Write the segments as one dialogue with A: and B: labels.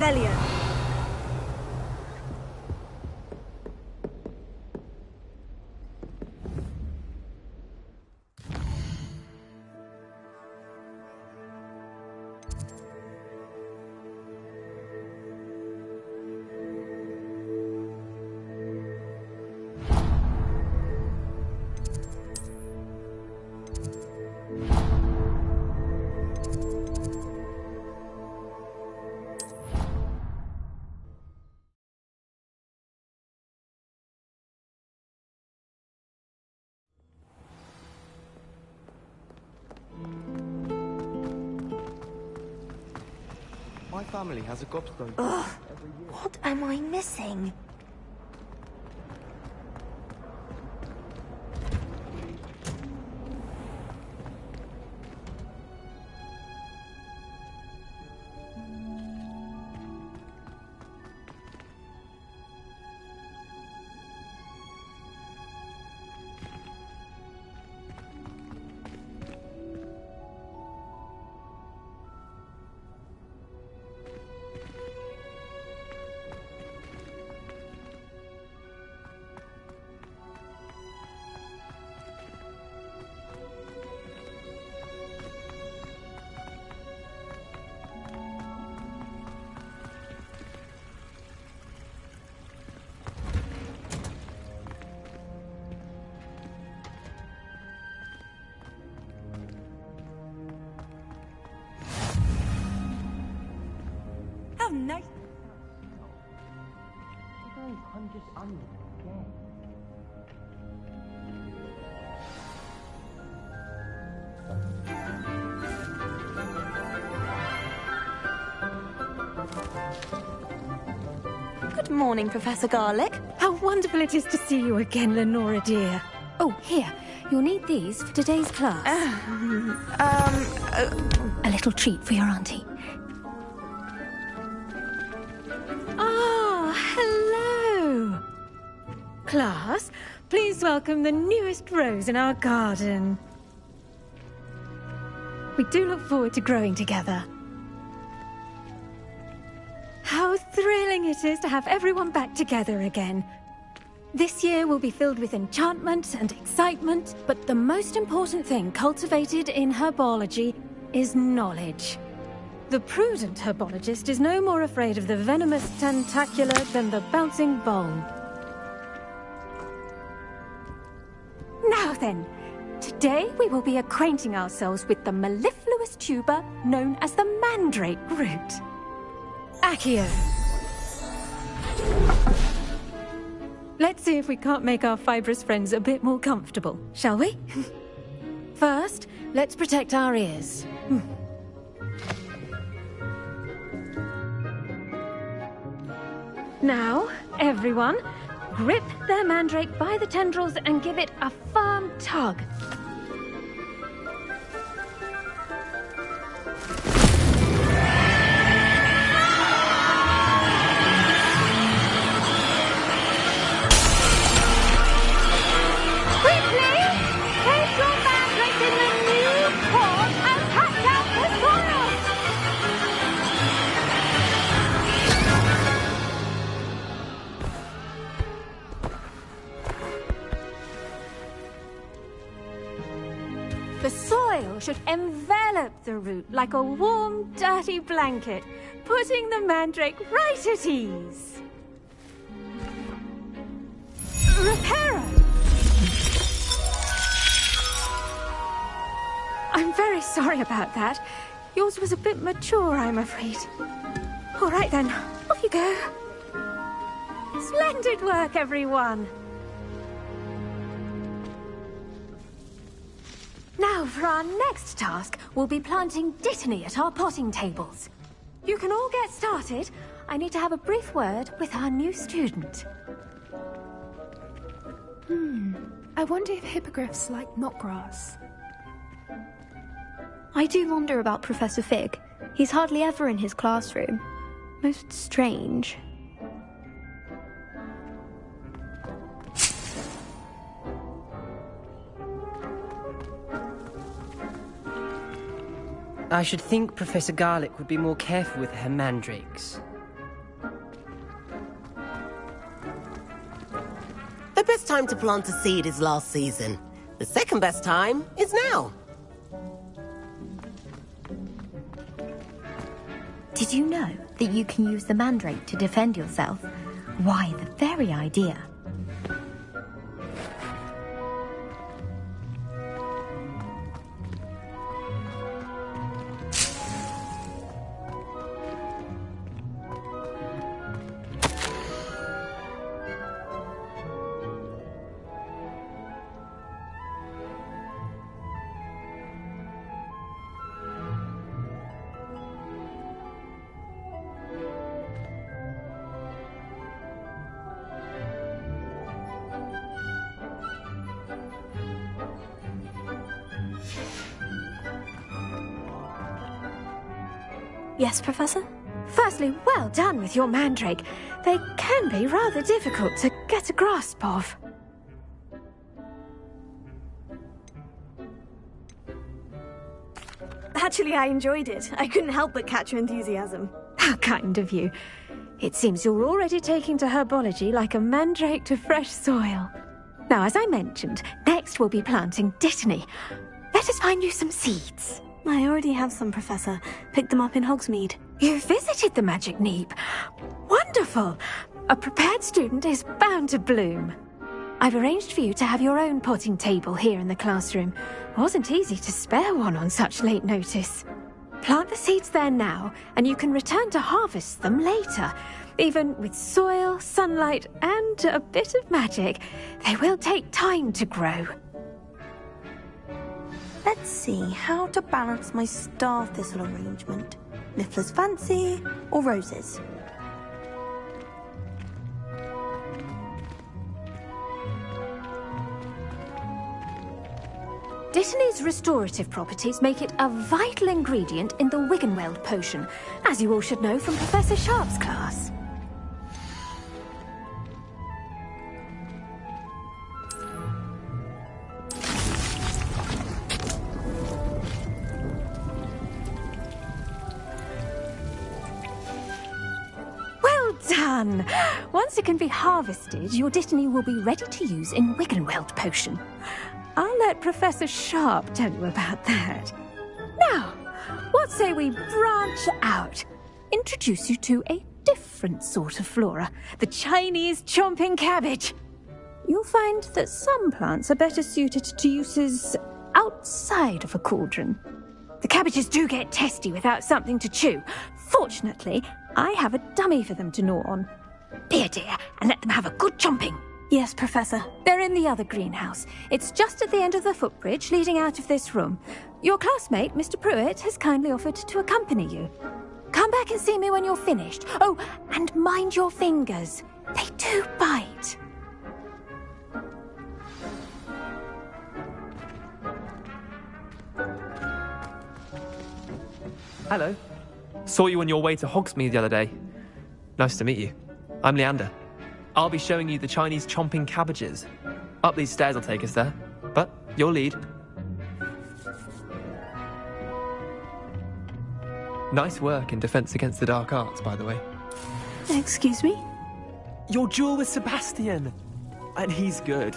A: Rebellion.
B: My family has a gobstone.
A: Ugh, what am I missing? How nice. Good morning, Professor Garlic.
C: How wonderful it is to see you again, Lenora dear. Oh, here. You'll need these for today's class. A little treat for your auntie. Ah, hello. Class, please welcome the newest rose in our garden. We do look forward to growing together. How thrilling it is to have everyone back together again. This year will be filled with enchantment and excitement, but the most important thing cultivated in herbology is knowledge. The prudent herbologist is no more afraid of the venomous tentacula than the bouncing vole. Now then, today we will be acquainting ourselves with the mellifluous tuber known as the mandrake root. Accio. Let's see if we can't make our fibrous friends a bit more comfortable, shall we? First, let's protect our ears. Now, everyone, grip their mandrake by the tendrils and give it a firm tug. The soil should envelop the root like a warm, dirty blanket, putting the mandrake right at ease. Reparo! I'm very sorry about that. Yours was a bit mature, I'm afraid. All right then, off you go. Splendid work, everyone. Now, for our next task, we'll be planting dittany at our potting tables. You can all get started. I need to have a brief word with our new student.
D: I wonder if hippogriffs like knotgrass.
E: I do wonder about Professor Fig. He's hardly ever in his classroom. Most strange.
F: I should think Professor Garlic would be more careful with her mandrakes. The best time to plant a seed is last season. The second best time is now.
E: Did you know that you can use the mandrake to defend yourself? Why, the very idea.
A: Yes, Professor?
C: Firstly, well done with your mandrake. They can be rather difficult to get a grasp of.
A: Actually, I enjoyed it. I couldn't help but catch your enthusiasm.
C: How kind of you. It seems you're already taking to herbology like a mandrake to fresh soil. Now, as I mentioned, next we'll be planting dittany. Let us find you some seeds.
A: I already have some, Professor. Picked them up in Hogsmeade.
C: You visited the Magic Neep. Wonderful! A prepared student is bound to bloom. I've arranged for you to have your own potting table here in the classroom. Wasn't easy to spare one on such late notice. Plant the seeds there now, and you can return to harvest them later. Even with soil, sunlight, and a bit of magic, they will take time to grow.
A: Let's see how to balance my star thistle arrangement. Niffler's fancy or roses?
C: Dittany's restorative properties make it a vital ingredient in the Wiggenweld potion, as you all should know from Professor Sharp's class. Well done! Once it can be harvested, your Dittany will be ready to use in Wiggenweld potion. I'll let Professor Sharp tell you about that. Now, what say we branch out? Introduce you to a different sort of flora, the Chinese chomping cabbage. You'll find that some plants are better suited to uses outside of a cauldron. The cabbages do get testy without something to chew. Fortunately, I have a dummy for them to gnaw on. Be a dear and let them have a good chomping.
A: Yes, Professor.
C: They're in the other greenhouse. It's just at the end of the footbridge leading out of this room. Your classmate, Mr. Pruitt, has kindly offered to accompany you. Come back and see me when you're finished. Oh, and mind your fingers. They do bite.
G: Hello. Saw you on your way to Hogsmeade the other day. Nice to meet you. I'm Leander. I'll be showing you the Chinese chomping cabbages. Up these stairs will take us there, but you'll lead. Nice work in Defense Against the Dark Arts, by the way.
A: Excuse me?
G: Your duel with Sebastian! And he's good.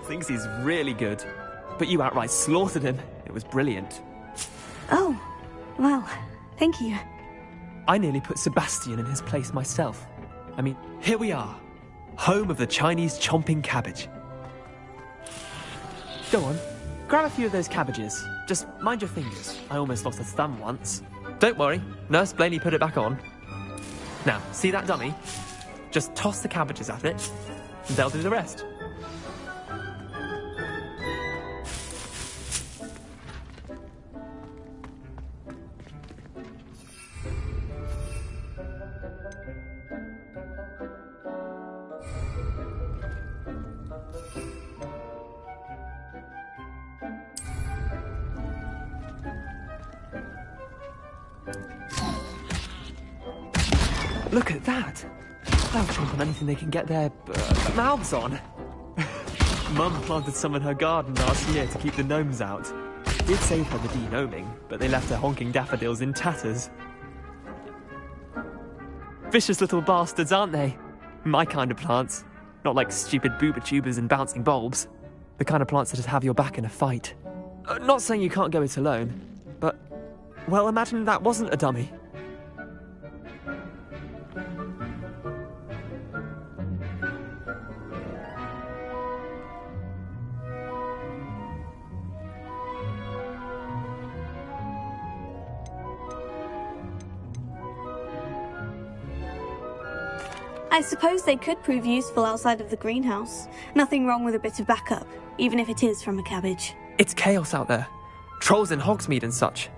G: Thinks he's really good. But you outright slaughtered him. It was brilliant.
A: Oh, well, thank you.
G: I nearly put Sebastian in his place myself. I mean, here we are. Home of the Chinese chomping cabbage. Go on, grab a few of those cabbages. Just mind your fingers. I almost lost a thumb once. Don't worry, Nurse Blaney put it back on. Now, see that dummy? Just toss the cabbages at it, and they'll do the rest. Look at that! They'll chomp on anything they can get their mouths on. Mum planted some in her garden last year to keep the gnomes out. Did save her the de-gnoming, but they left her honking daffodils in tatters. Vicious little bastards, aren't they? My kind of plants. Not like stupid booba tubers and bouncing bulbs. The kind of plants that just have your back in a fight. Not saying you can't go it alone, but, well, imagine that wasn't a dummy.
A: I suppose they could prove useful outside of the greenhouse. Nothing wrong with a bit of backup, even if it is from a cabbage.
G: It's chaos out there. Trolls in Hogsmeade and such.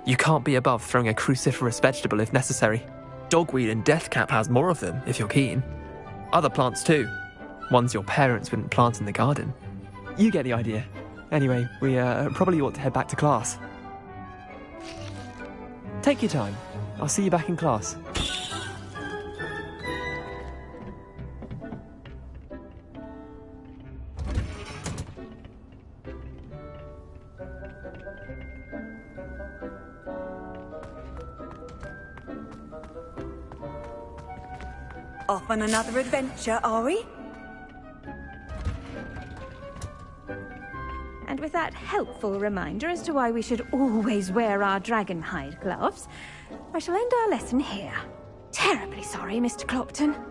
G: You can't be above throwing a cruciferous vegetable if necessary. Dogweed and deathcap has more of them, if you're keen. Other plants too. Ones your parents wouldn't plant in the garden. You get the idea. Anyway, we probably ought to head back to class. Take your time. I'll see you back in class.
H: Off on another adventure, are we?
C: And with that helpful reminder as to why we should always wear our dragon hide gloves, I shall end our lesson here. Terribly sorry, Mr. Clopton.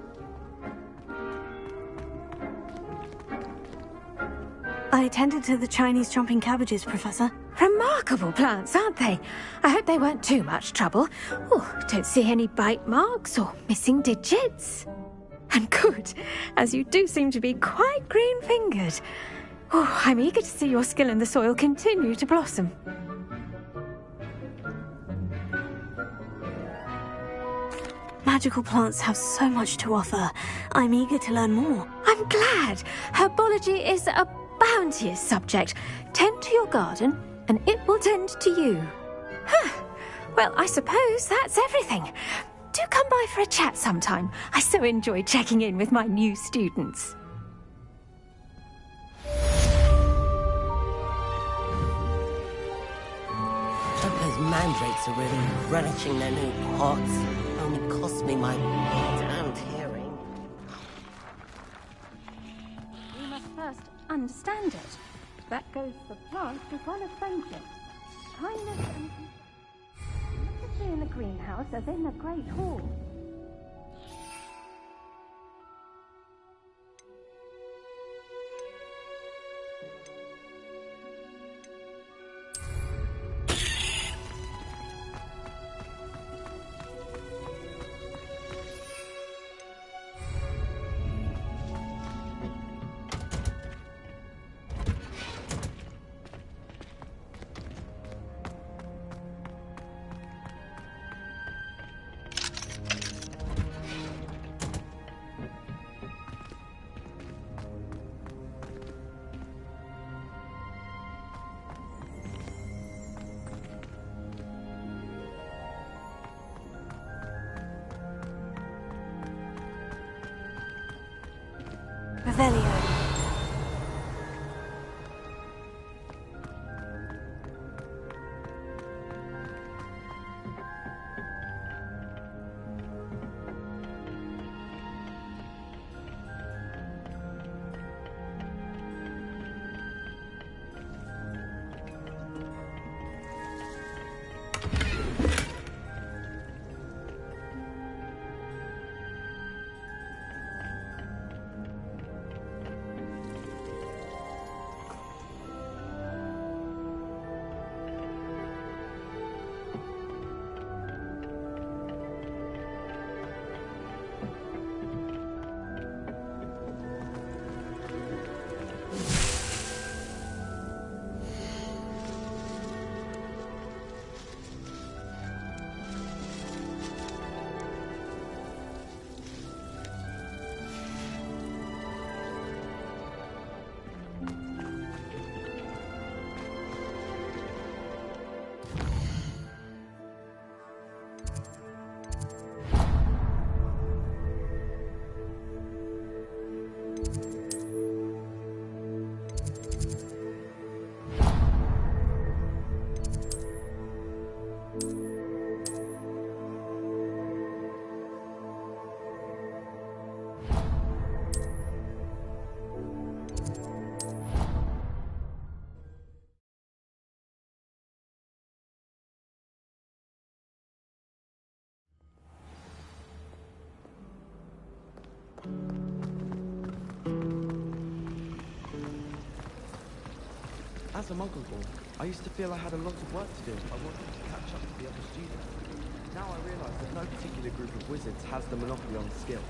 A: I attended to the Chinese chomping cabbages, Professor.
C: Remarkable plants, aren't they? I hope they weren't too much trouble. Oh, don't see any bite marks or missing digits. And good, as you do seem to be quite green-fingered. Oh, I'm eager to see your skill in the soil continue to blossom.
A: Magical plants have so much to offer. I'm eager to learn more.
C: I'm glad. Herbology is a bounteous subject. Tend to your garden, and it will tend to you. Huh. Well, I suppose that's everything. Do come by for a chat sometime. I so enjoy checking in with my new students.
F: Hope those mandrakes are really relishing their new pots. Only cost me my damned hearing.
C: We must first understand it. That goes for plants as well as friendships. Kindness and... in the greenhouse as in the Great Hall.
A: Revelio.
B: As a muggle boy, I used to feel I had a lot of work to do if I wanted to catch up to the other students. Now I realise that no particular group of wizards has the monopoly on skill.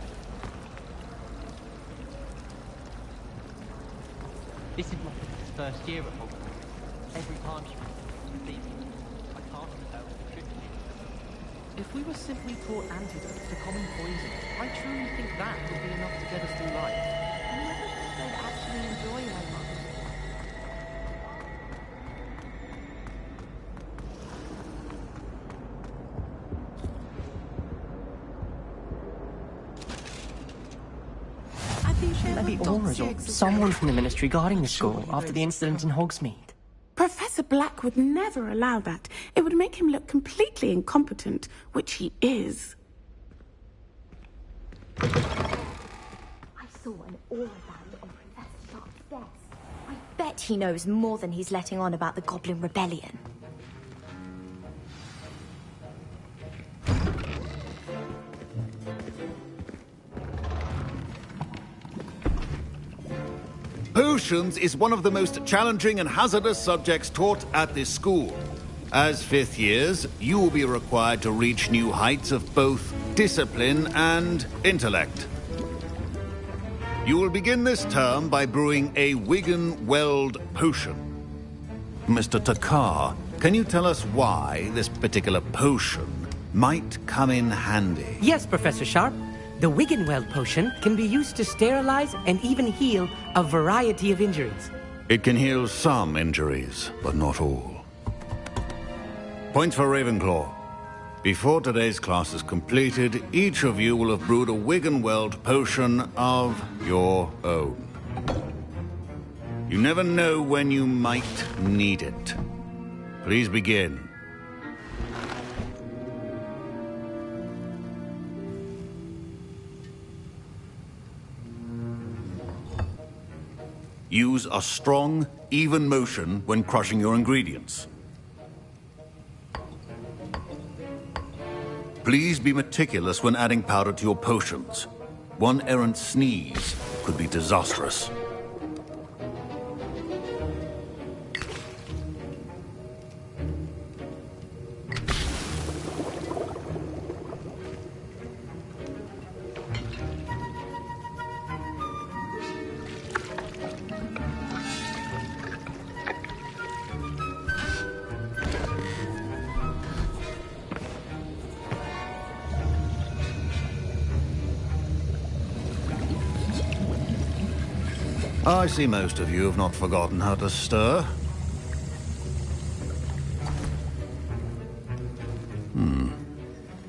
I: This is my first year at Hogwarts. Every time she completes it, I can't tell the truth.
J: If we were simply taught antidotes to common poison, I truly think that would be enough to get us through life.
K: I never thought they'd actually enjoy their life.
I: Maybe Aura's or someone from the Ministry guarding the school after the incident in Hogsmeade.
L: Professor Black would never allow that. It would make him look completely incompetent, which he is.
K: I saw an aura value on Professor Sharp's desk. I bet he knows more than he's letting on about the Goblin Rebellion.
M: Potions is one of the most challenging and hazardous subjects taught at this school. As fifth years, you will be required to reach new heights of both discipline and intellect. You will begin this term by brewing a Wiggenweld potion. Mr. Takar, can you tell us why this particular potion might come in handy?
N: Yes, Professor Sharp. The Wiggenweld potion can be used to sterilize and even heal a variety of injuries.
M: It can heal some injuries, but not all. Points for Ravenclaw. Before today's class is completed, each of you will have brewed a Wiggenweld potion of your own. You never know when you might need it. Please begin. Use a strong, even motion when crushing your ingredients. Please be meticulous when adding powder to your potions. One errant sneeze could be disastrous. I see most of you have not forgotten how to stir.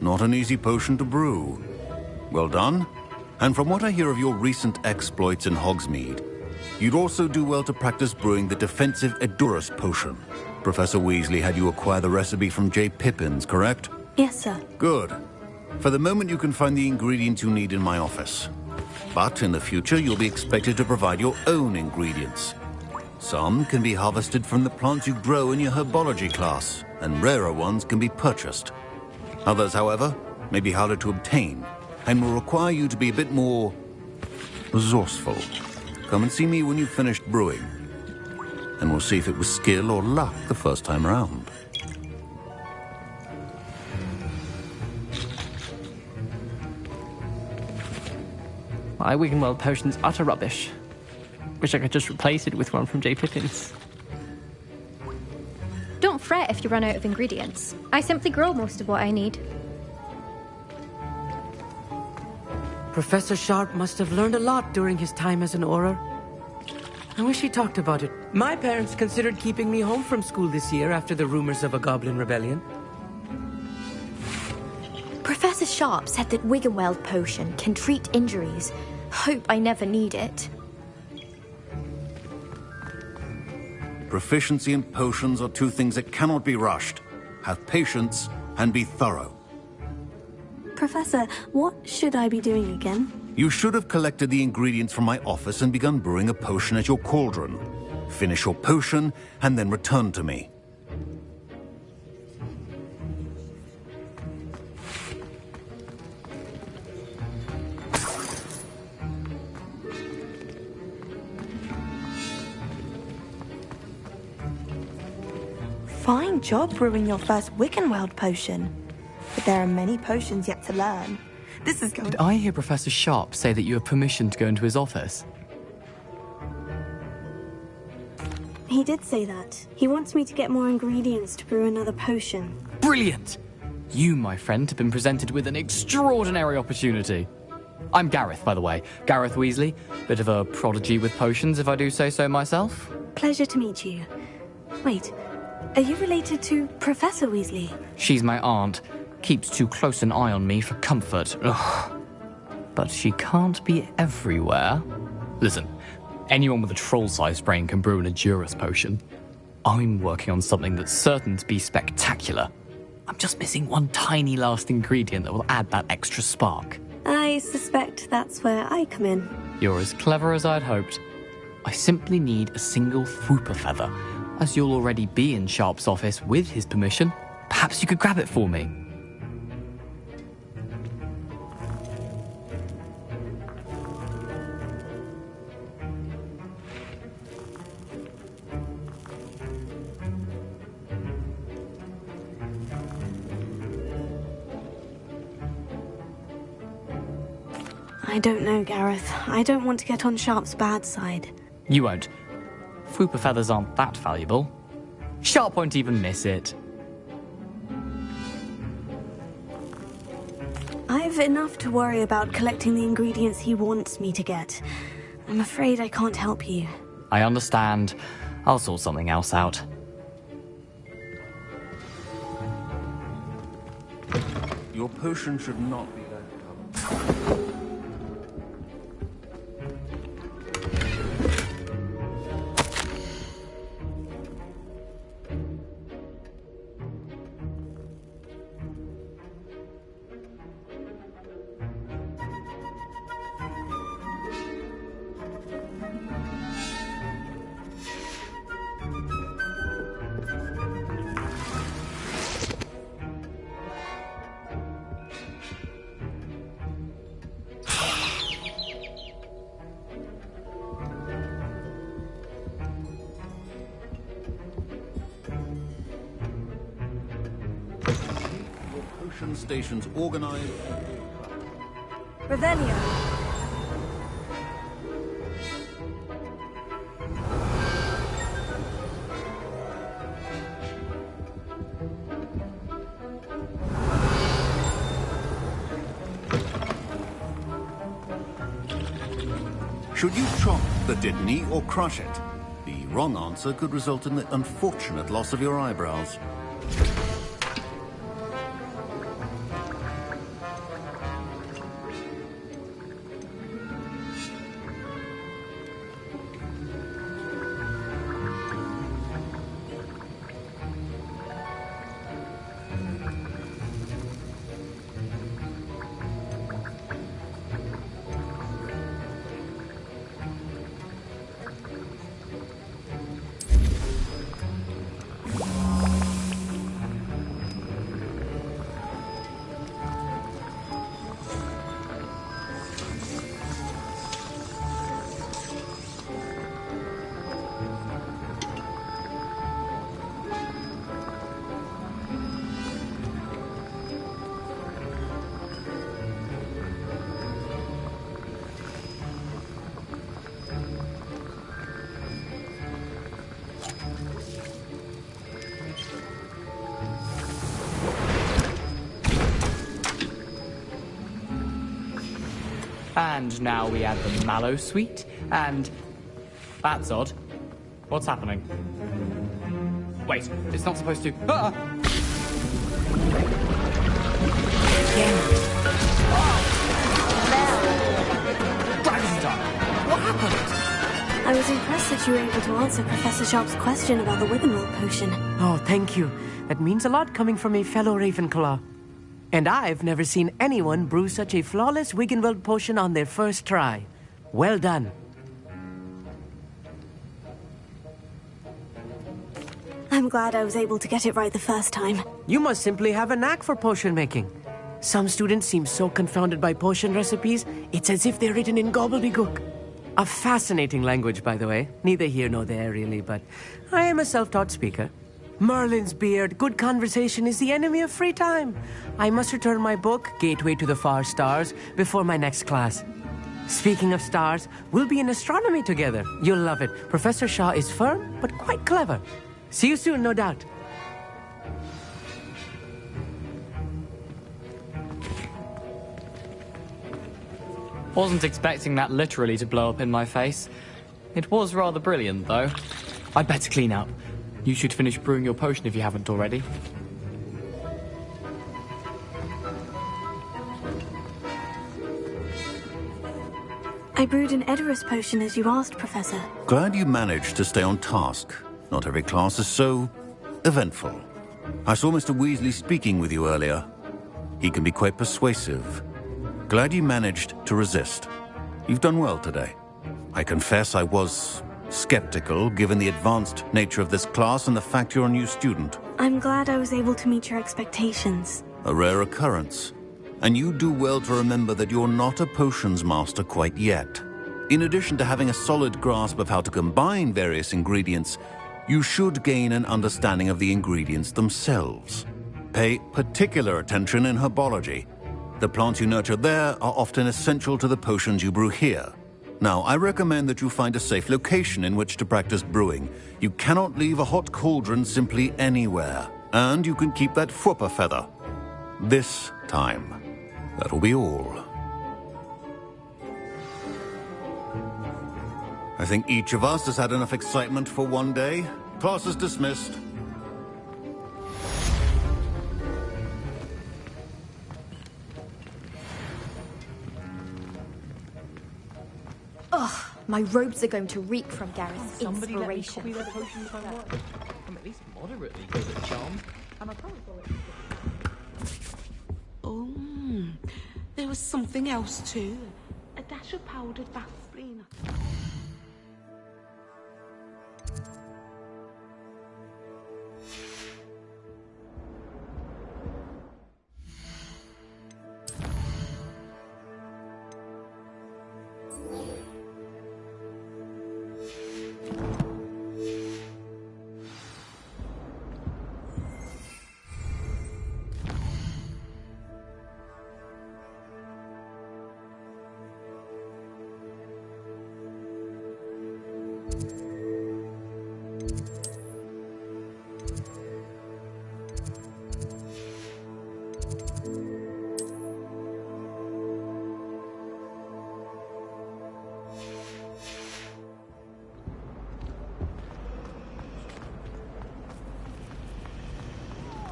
M: Not an easy potion to brew. Well done. And from what I hear of your recent exploits in Hogsmeade, you'd also do well to practice brewing the defensive Edurus potion. Professor Weasley had you acquire the recipe from J. Pippins, correct?
A: Yes, sir.
M: Good. For the moment, you can find the ingredients you need in my office. But in the future, you'll be expected to provide your own ingredients. Some can be harvested from the plants you grow in your herbology class, and rarer ones can be purchased. Others, however, may be harder to obtain, and will require you to be a bit more resourceful. Come and see me when you've finished brewing, and we'll see if it was skill or luck the first time round.
I: My Wiggenweld potion's utter rubbish. Wish I could just replace it with one from J. Pippins.
E: Don't fret if you run out of ingredients. I simply grow most of what I need.
N: Professor Sharp must have learned a lot during his time as an Auror. I wish he talked about it. My parents considered keeping me home from school this year after the rumors of a Goblin Rebellion.
K: Professor Sharp said that Wiggenweld potion can treat injuries. Hope I never need it.
M: Proficiency and potions are two things that cannot be rushed. Have patience and be thorough.
A: Professor, what should I be doing again?
M: You should have collected the ingredients from my office and begun brewing a potion at your cauldron. Finish your potion and then return to me.
A: Fine job brewing your first Wiggenweld potion. But there are many potions yet to learn. This is going...
O: Did I hear Professor Sharp say that you have permission to go into his office?
P: He did say that. He wants me to get more ingredients to brew another potion.
O: Brilliant! You, my friend, have been presented with an extraordinary opportunity. I'm Gareth, by the way. Gareth Weasley. Bit of a prodigy with potions, if I do say so myself.
P: Pleasure to meet you. Wait, are you related to Professor Weasley?
O: She's my aunt. Keeps too close an eye on me for comfort. Ugh. But she can't be everywhere. Listen, anyone with a troll-sized brain can brew an Edurus potion. I'm working on something that's certain to be spectacular. I'm just missing one tiny last ingredient that will add that extra spark.
P: I suspect that's where I come in.
O: You're as clever as I'd hoped. I simply need a single Fwooper feather. As you'll already be in Sharp's office with his permission, perhaps you could grab it for me.
P: I don't know, Gareth. I don't want to get on Sharp's bad side.
O: You won't. Fwooper feathers aren't that valuable. Sharp won't even miss it.
P: I've enough to worry about collecting the ingredients he wants me to get. I'm afraid I can't help you.
O: I understand. I'll sort something else out.
M: Your potion should not be that covered. Stations organized.
A: Revelio.
M: Should you chop the Dittany or crush it? The wrong answer could result in the unfortunate loss of your eyebrows.
O: And now we add the mallow sweet, and... That's odd. What's happening? Wait, it's not supposed to... Ah! Dragon's What happened?
P: I was impressed that you were able to answer Professor Sharp's question about the Wiggenweld potion.
N: Oh, thank you. That means a lot coming from a fellow Ravenclaw. And I've never seen anyone brew such a flawless Wiggenweld potion on their first try. Well done.
P: I'm glad I was able to get it right the first time.
N: You must simply have a knack for potion making. Some students seem so confounded by potion recipes, it's as if they're written in gobbledygook. A fascinating language, by the way. Neither here nor there, really, but I am a self-taught speaker. Merlin's beard. Good conversation is the enemy of free time. I must return my book, Gateway to the Far Stars, before my next class. Speaking of stars, we'll be in astronomy together. You'll love it. Professor Shaw is firm, but quite clever. See you soon, no doubt.
O: Wasn't expecting that literally to blow up in my face. It was rather brilliant, though. I'd better clean up. You should finish brewing your potion if you haven't already.
P: I brewed an Edorus potion as you asked, Professor.
M: Glad you managed to stay on task. Not every class is so eventful. I saw Mr. Weasley speaking with you earlier. He can be quite persuasive. Glad you managed to resist. You've done well today. I confess I was skeptical, given the advanced nature of this class and the fact you're a new student.
P: I'm glad I was able to meet your expectations.
M: A rare occurrence. And you do well to remember that you're not a potions master quite yet. In addition to having a solid grasp of how to combine various ingredients, you should gain an understanding of the ingredients themselves. Pay particular attention in herbology. The plants you nurture there are often essential to the potions you brew here. Now, I recommend that you find a safe location in which to practice brewing. You cannot leave a hot cauldron simply anywhere. And you can keep that Fwooper feather. This time. That'll be all. I think each of us has had enough excitement for one day. Class is dismissed.
K: Ugh, my robes are going to reek from Gareth's
J: Somebody let me
K: inspiration.
J: copy the potions I want. I'm at least moderately good at charms, and I can't go it.
L: Oh, there was something else too. A dash of powdered Vaseline.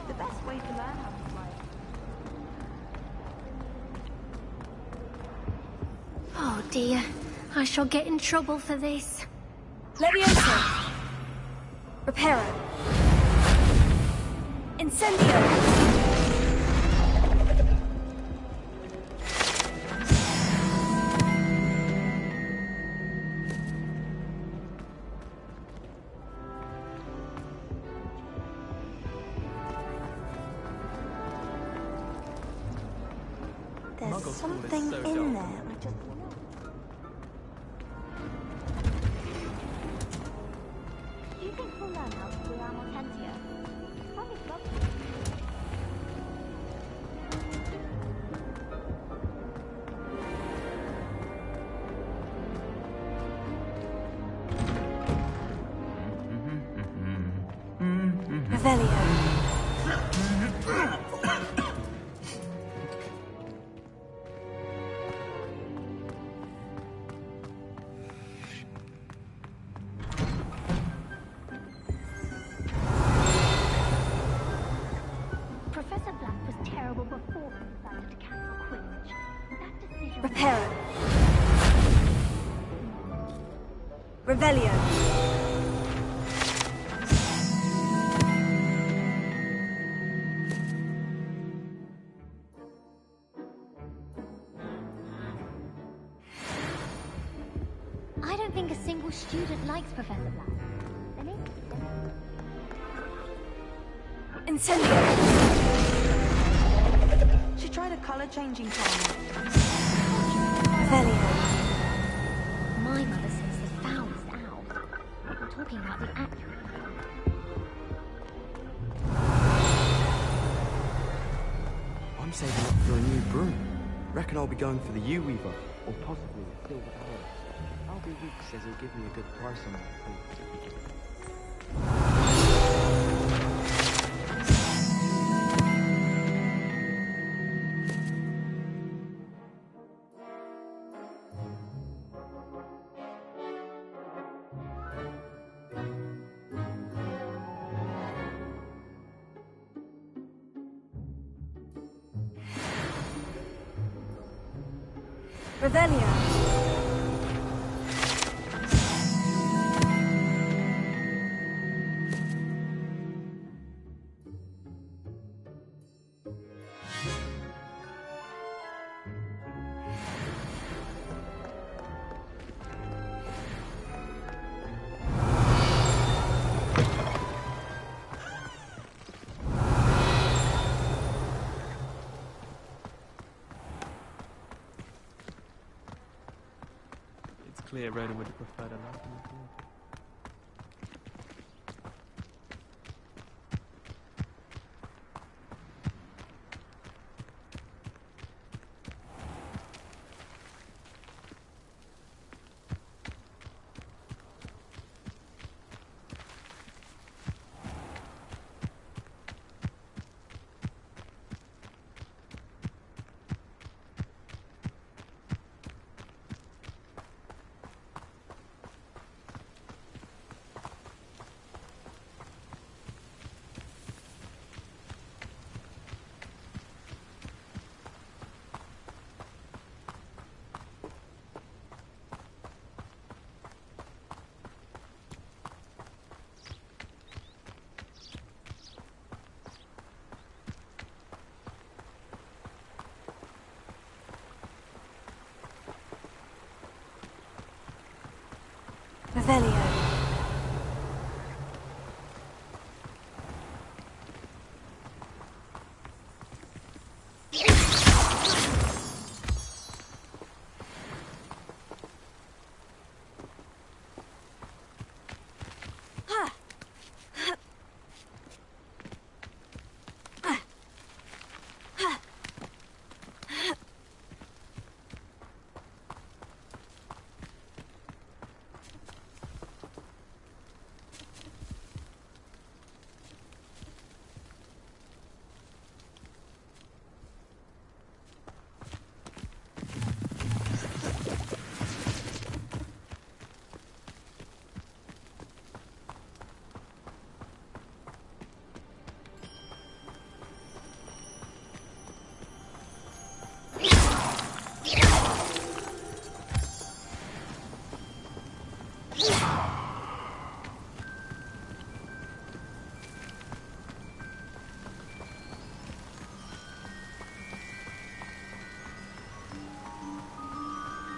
K: The best way to learn how to fly.
C: Oh dear, I shall get in trouble for this.
K: Leviosa! Reparo! Incendio!
A: There's something in there. I just...
K: Do you think we'll learn how to do our Mortentia? Probably lovely.
P: Revelio.
K: Professor Black was terrible before he decided to cancel Quidditch. That decision...
P: Reparo. Revelio.
K: I don't think a single student likes Professor Black. Really?
P: Incendio.
H: She tried a colour-changing charm.
P: Revelio.
K: My mother says the foulest out. I'm talking about the accurate.
B: reckon I'll be going for the U-Weaver, or possibly a silver arrow. Albie Weeks says he'll give me a good price on that too.
P: Revelio.
G: It's clear Ronan would have preferred a lamp in the field.
P: Revelio.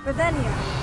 P: Revelio.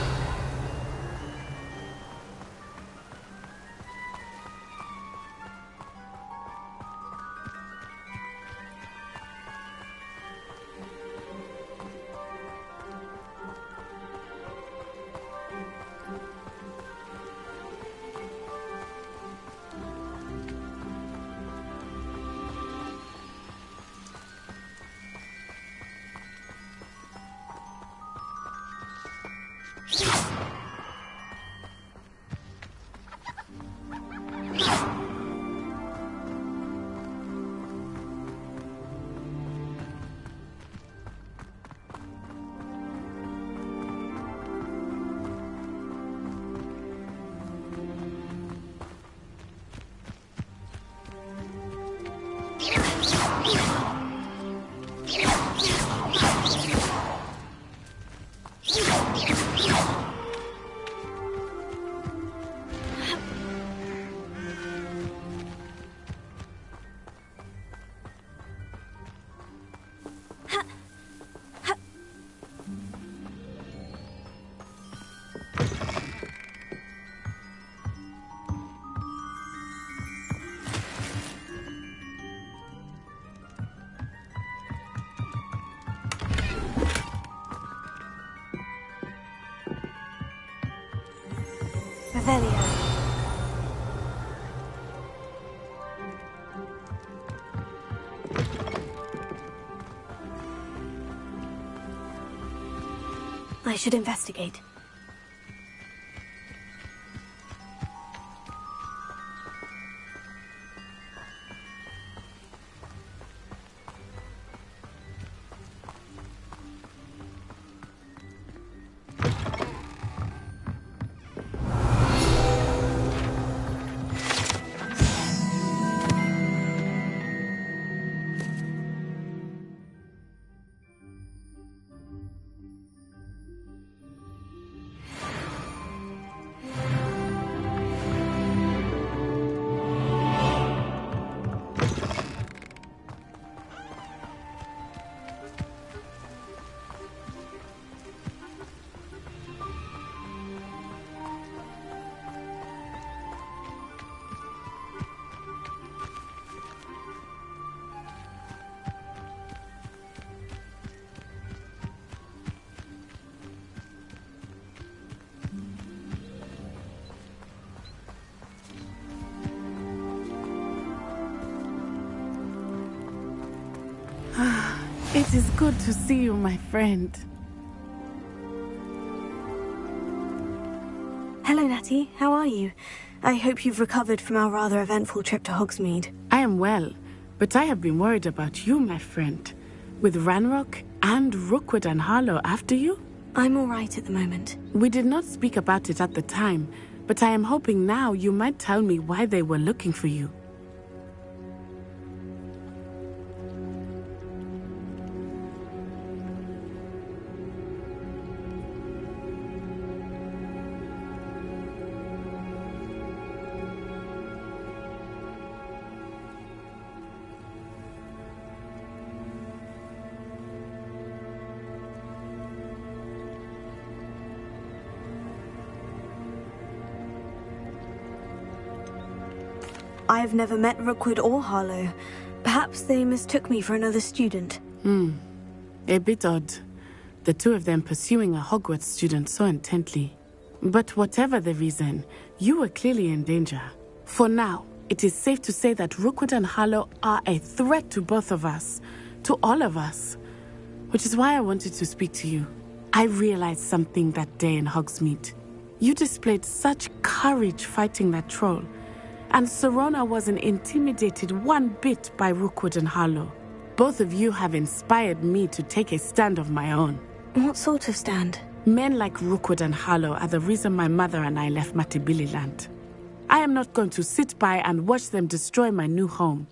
P: Revelio. I should investigate.
L: It is good to see you, my friend.
P: Hello, Natty. How are you? I hope you've recovered from our rather eventful trip to Hogsmeade.
L: I am well, but I have been worried about you, my friend. With Ranrock and Rookwood and Harlow after you?
P: I'm all right at the moment.
L: We did not speak about it at the time, but I am hoping now you might tell me why they were looking for you.
P: I have never met Rookwood or Harlow. Perhaps they mistook me for another student.
L: A bit odd. The two of them pursuing a Hogwarts student so intently. But whatever the reason, you were clearly in danger. For now, it is safe to say that Rookwood and Harlow are a threat to both of us. To all of us. Which is why I wanted to speak to you. I realized something that day in Hogsmeade. You displayed such courage fighting that troll. And Serona wasn't intimidated one bit by Rookwood and Harlow. Both of you have inspired me to take a stand of my own.
P: What sort of stand?
L: Men like Rookwood and Harlow are the reason my mother and I left Matabeleland. I am not going to sit by and watch them destroy my new home.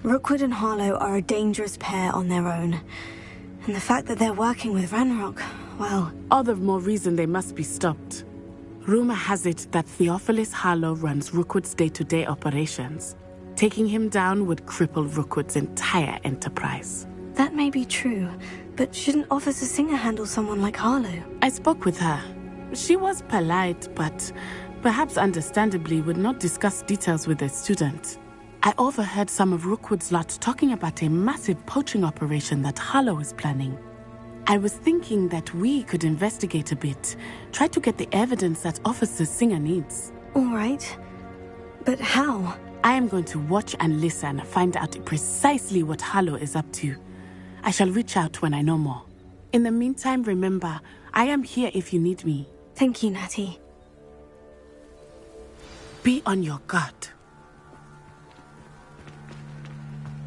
P: Rookwood and Harlow are a dangerous pair on their own. And the fact that they're working with Ranrock, well...
L: All the more reason they must be stopped. Rumor has it that Theophilus Harlow runs Rookwood's day-to-day operations. Taking him down would cripple Rookwood's entire enterprise.
P: That may be true, but shouldn't Officer Singer handle someone like Harlow?
L: I spoke with her. She was polite, but perhaps understandably would not discuss details with a student. I overheard some of Rookwood's lot talking about a massive poaching operation that Harlow is planning. I was thinking that we could investigate a bit, try to get the evidence that Officer Singer needs.
P: All right. But how?
L: I am going to watch and listen, find out precisely what Harlow is up to. I shall reach out when I know more. In the meantime, remember, I am here if you need me.
P: Thank you, Natty.
L: Be on your guard.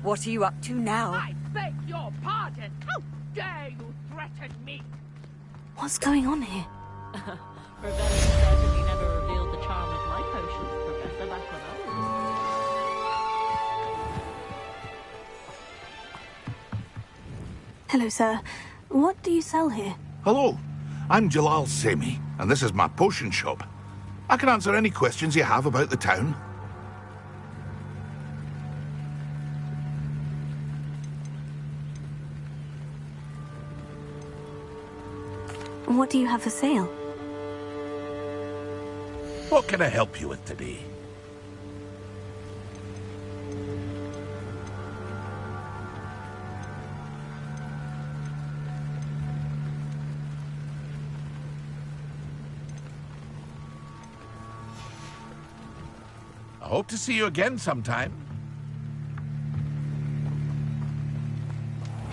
H: What are you up to now?
Q: I beg your pardon! How dare you threaten me?
P: What's going on here?
J: Ravelli certainly never revealed the charm of my potions, Professor, back when I was...
P: Hello, sir. What do you sell here?
R: Hello, I'm Jalal Semi, and this is my potion shop. I can answer any questions you have about the town.
P: What do you have for sale?
R: What can I help you with today? I hope to see you again sometime.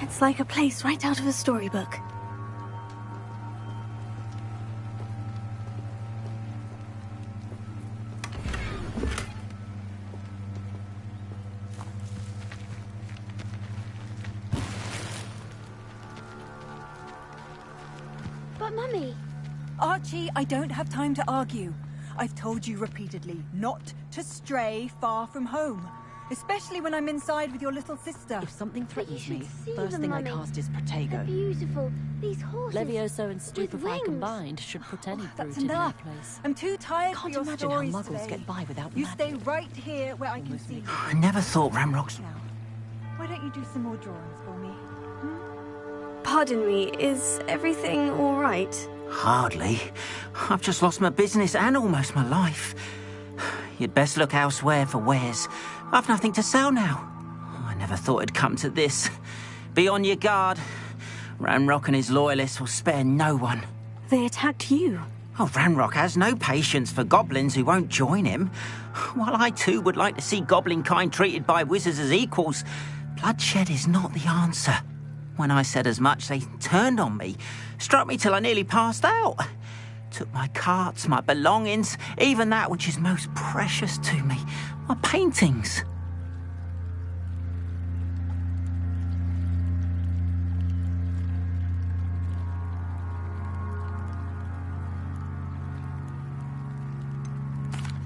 P: It's like a place right out of a storybook.
K: But Mummy...
H: Archie, I don't have time to argue. I've told you repeatedly not to stray far from home. Especially when I'm inside with your little sister.
S: If something threatens me,
K: see
S: first
K: them,
S: thing
K: Mummy.
S: I cast is
K: They're
S: Protego.
K: beautiful. These horses...
S: Levioso and
K: with
S: Stupefy
K: wings.
S: combined should put any brute
H: That's
S: in their
H: enough.
S: place.
H: I'm too tired
S: Can't
H: for your
S: imagine how
H: stories
S: muggles
H: today.
S: get by without
H: You
S: magic.
H: stay right here where I can see you.
F: I never thought Ramrock's...
H: Why don't you do some more drawings for me?
P: Pardon me, is everything all right?
F: Hardly. I've just lost my business and almost my life. You'd best look elsewhere for wares. I've nothing to sell now. I never thought it'd come to this. Be on your guard. Ranrock and his loyalists will spare no one.
P: They attacked you.
F: Oh, Ranrock has no patience for goblins who won't join him. While I too would like to see goblin kind treated by wizards as equals, bloodshed is not the answer. When I said as much, they turned on me, struck me till I nearly passed out. Took my carts, my belongings, even that which is most precious to me, my paintings.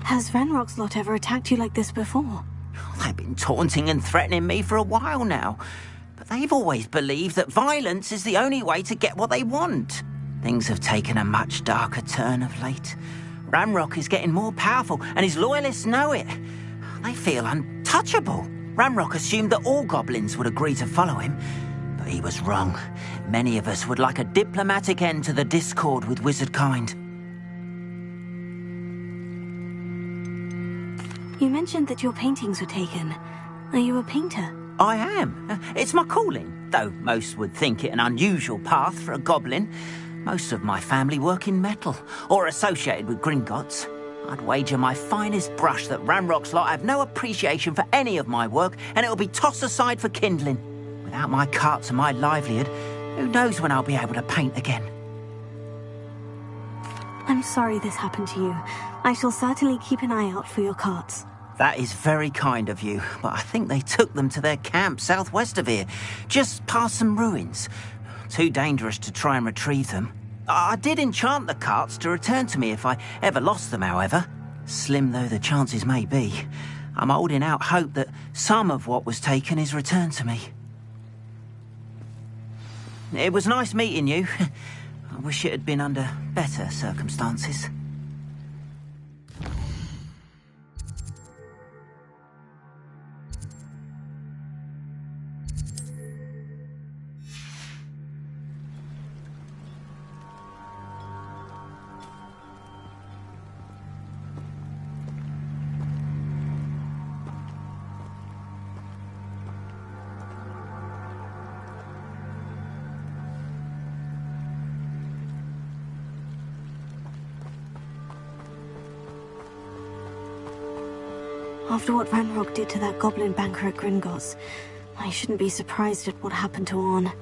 P: Has Ranrock's lot ever attacked you like this before?
F: They've been taunting and threatening me for a while now. But they've always believed that violence is the only way to get what they want. Things have taken a much darker turn of late. Ranrock is getting more powerful, and his loyalists know it. They feel untouchable. Ranrock assumed that all goblins would agree to follow him, but he was wrong. Many of us would like a diplomatic end to the discord with wizard kind.
P: You mentioned that your paintings were taken. Are you a painter?
F: I am. It's my calling, though most would think it an unusual path for a goblin. Most of my family work in metal, or associated with Gringotts. I'd wager my finest brush that Ranrock's lot have no appreciation for any of my work, and it'll be tossed aside for kindling. Without my carts and my livelihood, who knows when I'll be able to paint again?
P: I'm sorry this happened to you. I shall certainly keep an eye out for your carts.
F: That is very kind of you, but I think they took them to their camp southwest of here, just past some ruins. Too dangerous to try and retrieve them. I did enchant the carts to return to me if I ever lost them, however. Slim though the chances may be, I'm holding out hope that some of what was taken is returned to me. It was nice meeting you. I wish it had been under better circumstances.
P: After what Ranrock did to that goblin banker at Gringotts, I shouldn't be surprised at what happened to Orn.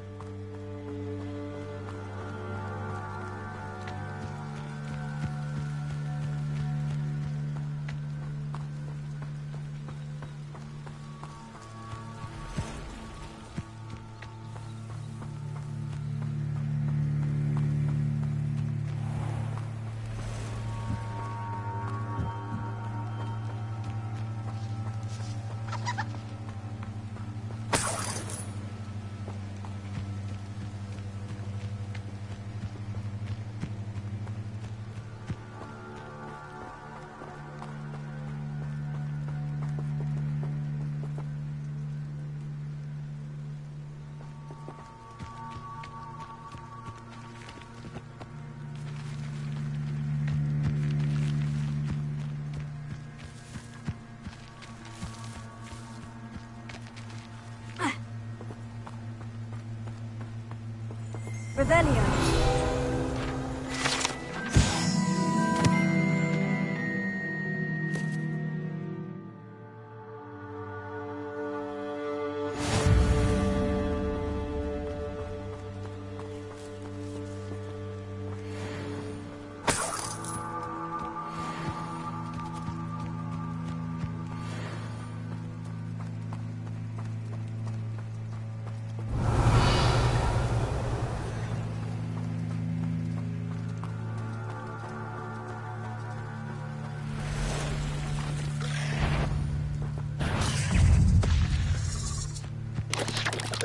H: Revelio.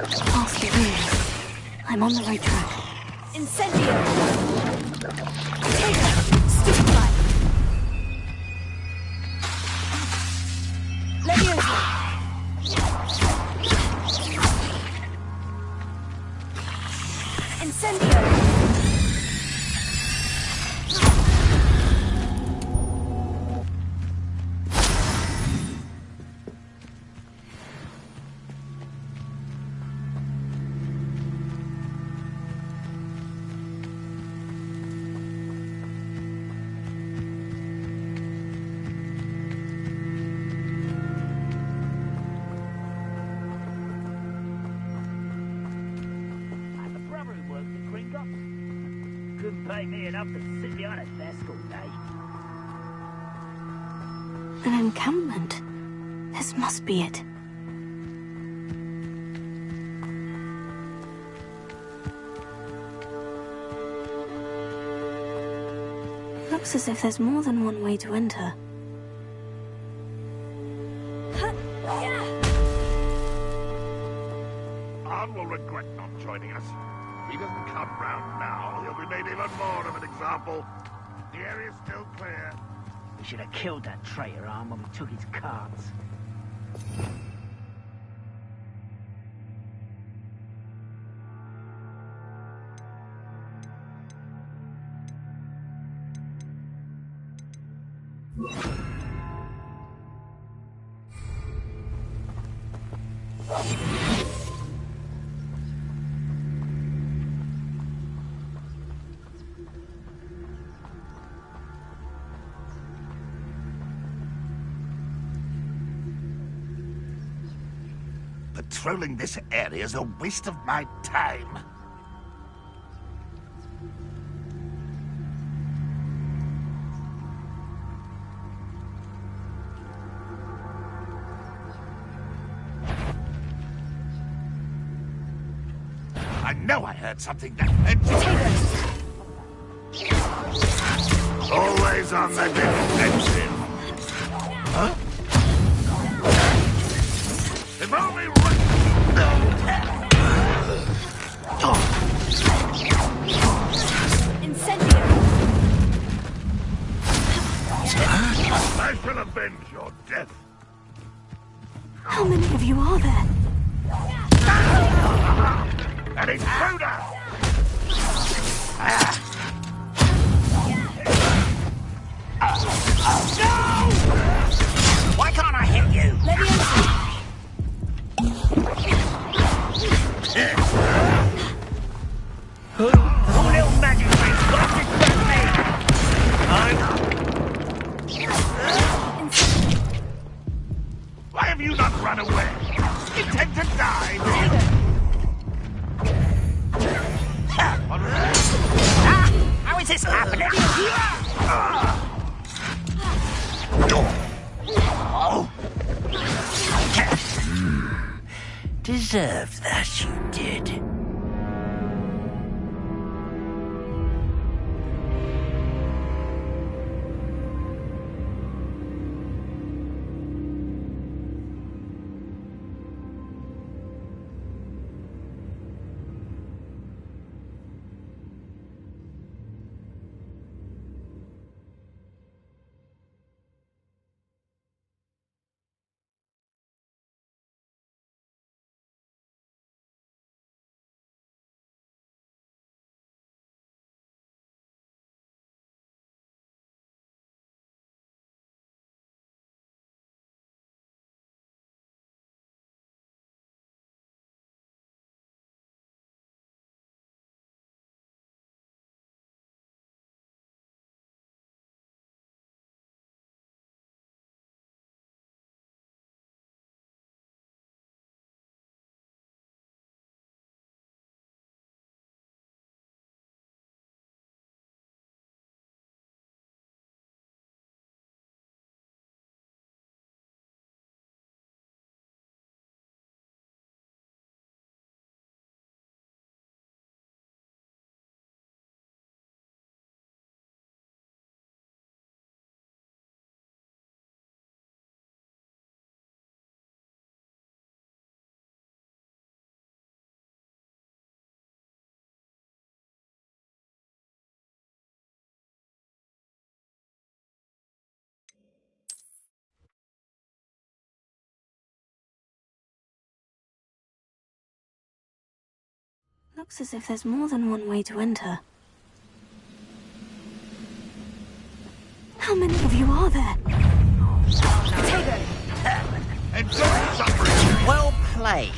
P: Past the ruins. I'm on the right track.
K: Incendio! Potato! Stupefy! Leviosa! Incendio!
T: Couldn't pay me enough to sit behind a desk all day.
P: An encampment. This must be it. Looks as if there's more than one way to enter.
R: Arn will regret not joining us. If he doesn't come round now, he'll be made even more of an example. The area's still clear.
T: We should have killed that traitor, Arn, when we took his cards.
R: Patrolling this area is a waste of my time. I know I heard something that... Always on the defensive. Huh? If only...
K: Incendio!
R: I shall avenge your death.
P: How many of you are there?
R: An intruder!
T: No! Why can't I hit you? Who little magic tricks got to distract me?
R: Why have you not run away? Intend to die?
T: How is this happening?
F: Deserved that, you did.
P: Looks as if there's more than one way to enter. How many of you are there?
F: Well played.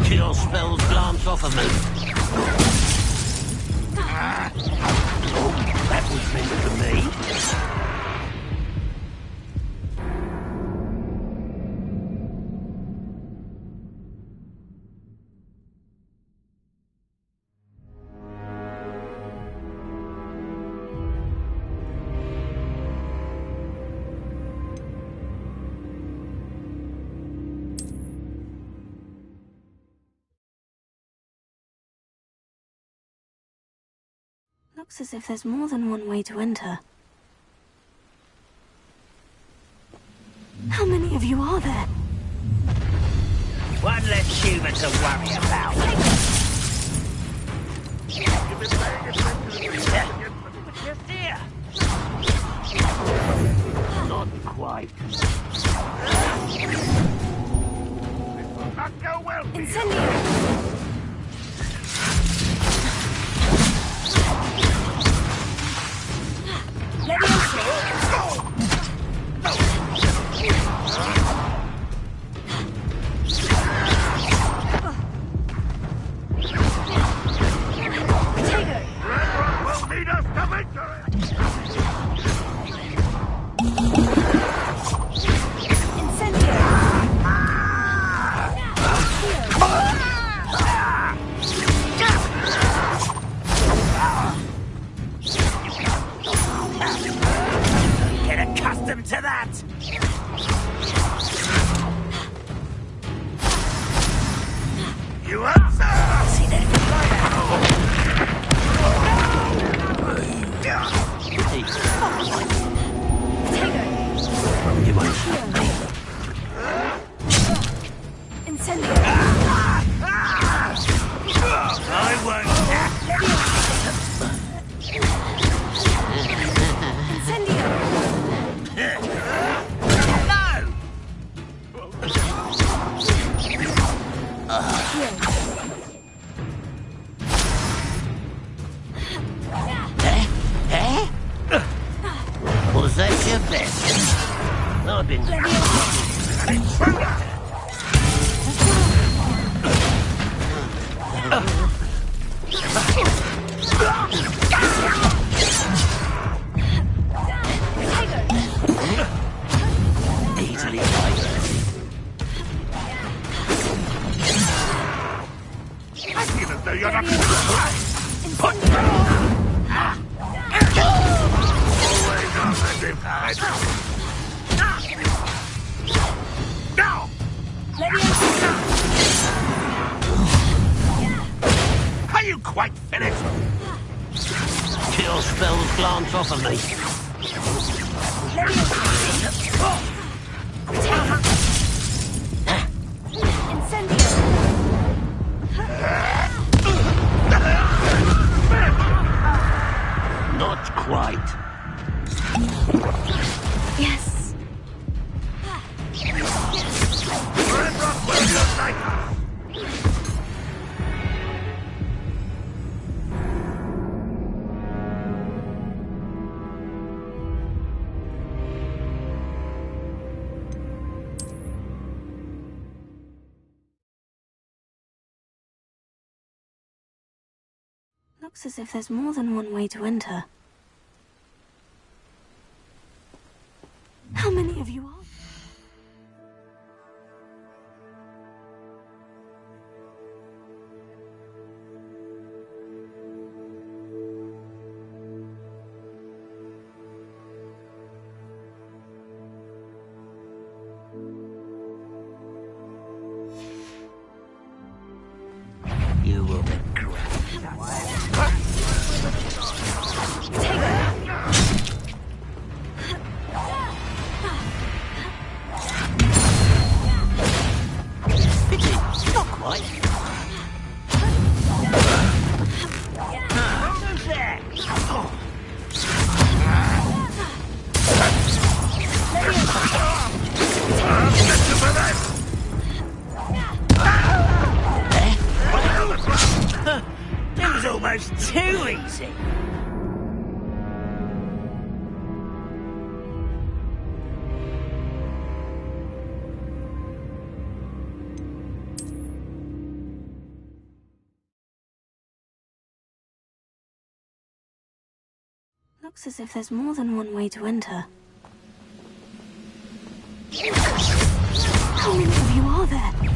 F: Cure spells glance off of me. That was meant for me.
P: Looks as if there's more than one way to enter. How many of you are there?
T: One less human to worry about. Just here. Not quite.
R: Not go well.
P: Incendio!
T: To that! You answer! See that?
F: You might have me.
P: Incendio!
T: I won't.
F: Was that your best? I've been... Easily right.
R: I feel as though you're not... Always on the defense. Now! Are you quite finished?
F: Cure spells glance off of me. Not quite.
P: Yes. Looks as if there's more than one way to enter. How many of you are?
F: You will regret that.
T: almost too easy.
P: Looks as if there's more than one way to enter. How many of you are there?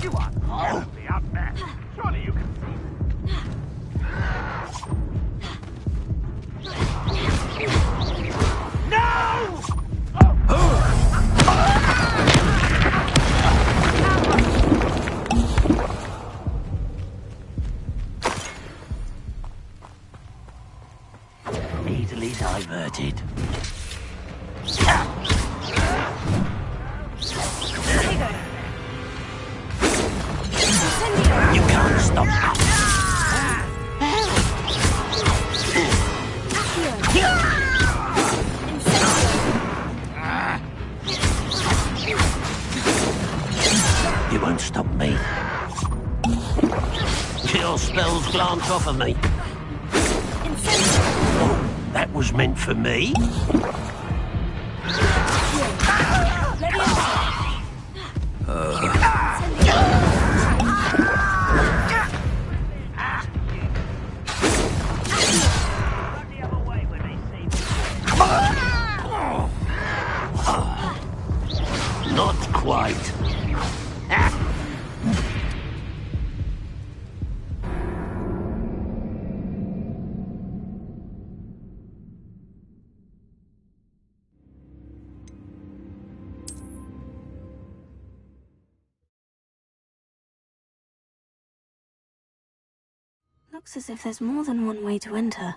R: You are terribly outmatched. Surely you can see that. No!
T: Easily diverted. You can't stop that. You won't stop me. Your spells glance off of me. Oh, that was meant for me? Not quite.
P: Looks as if there's more than one way to enter.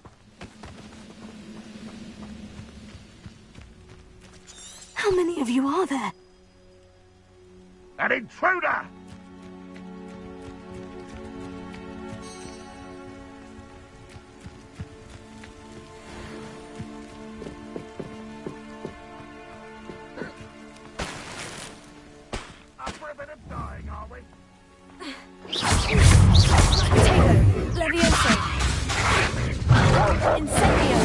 P: How many of you are there?
R: An intruder! Up for a bit of dying, are we?
C: Levioso! Incendio!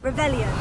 H: Revelio.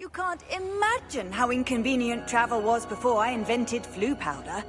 H: You can't imagine how inconvenient travel was before I invented flu powder.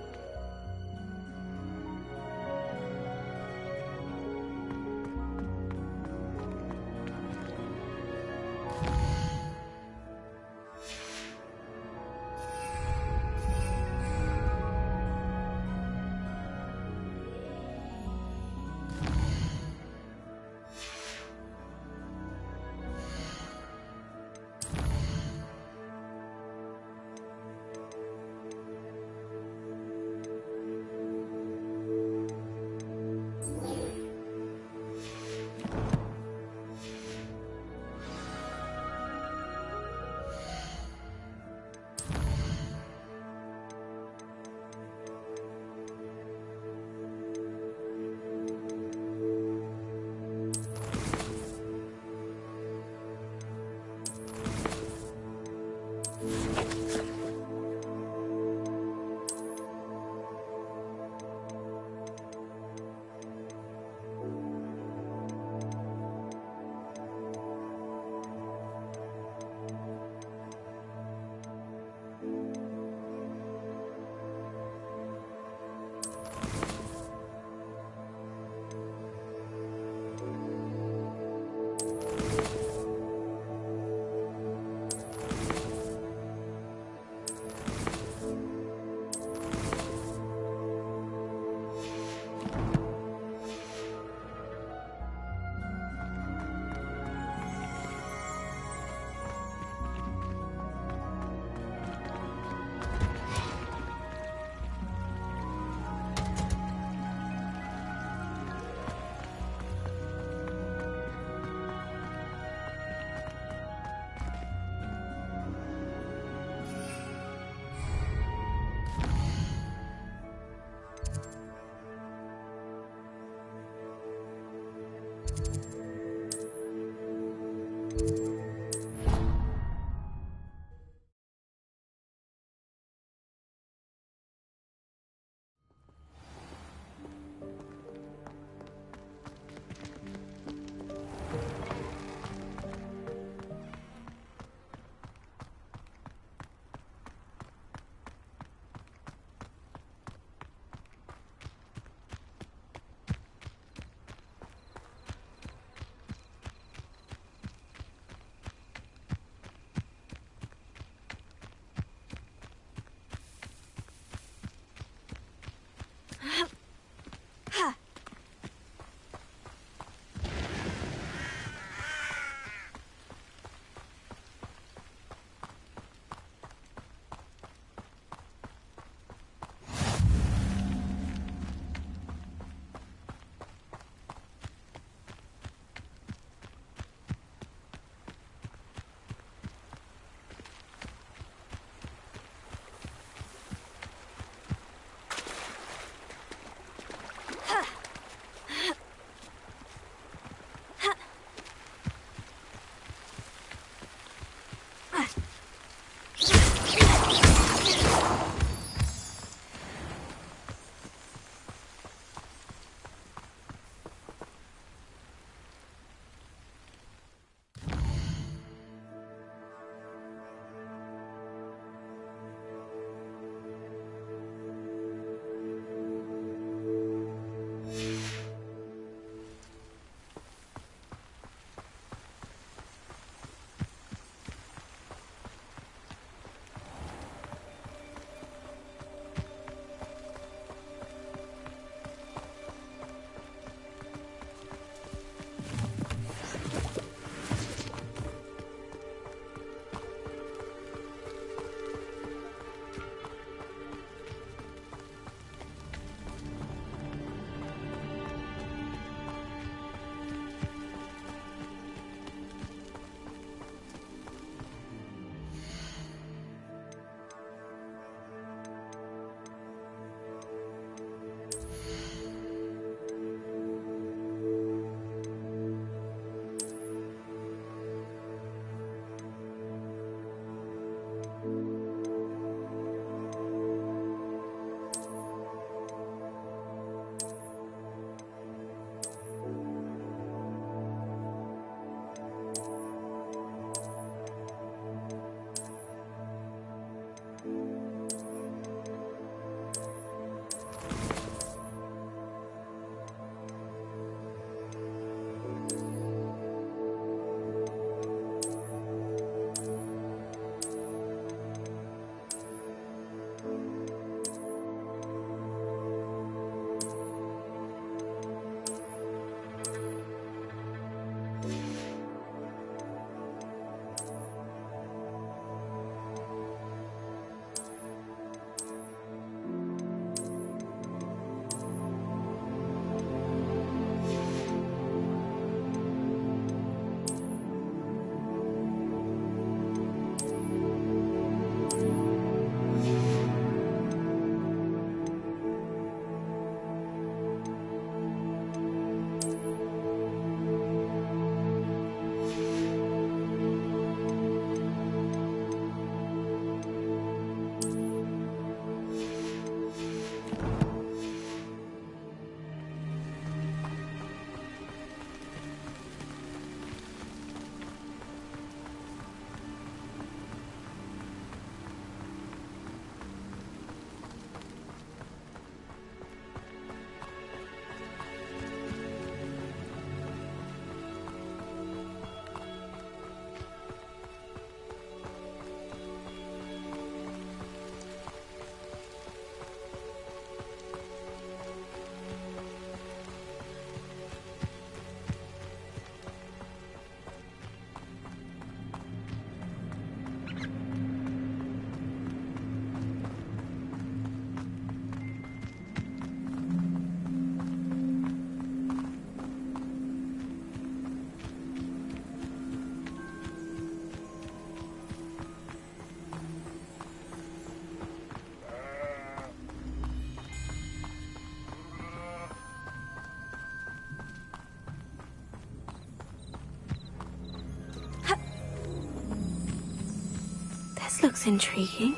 P: This looks intriguing.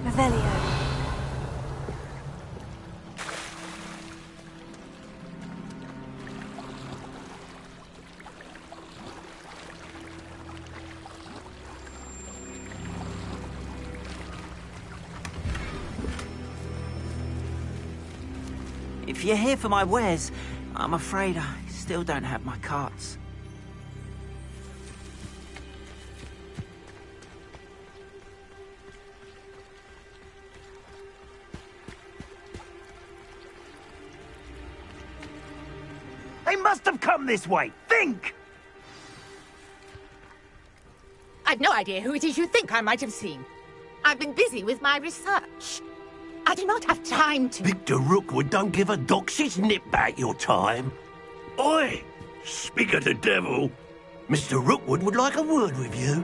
P: Revelio.
F: If you're here for my wares, I'm afraid I still don't have my carts.
T: They must have come this way. Think!
Q: I've no idea who it is you think I might have seen. I've been busy with my research. I do not have time to...
R: Victor Rookwood don't give a doxy's nip back your time. Oi! Speak of the devil. Mr. Rookwood would like a word with you.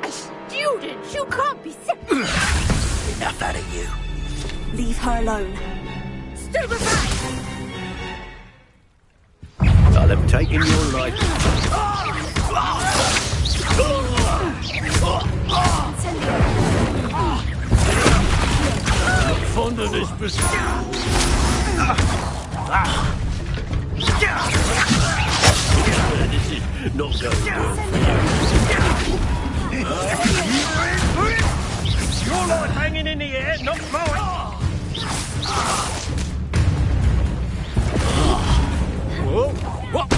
Q: A student? You can't be...
R: Enough out of you.
P: Leave her alone.
Q: Stupefy!
R: I'll have taken your life. I'm not fond of this pursuit. This is not going well. Your life hanging in the air, not mine. Whoa! What?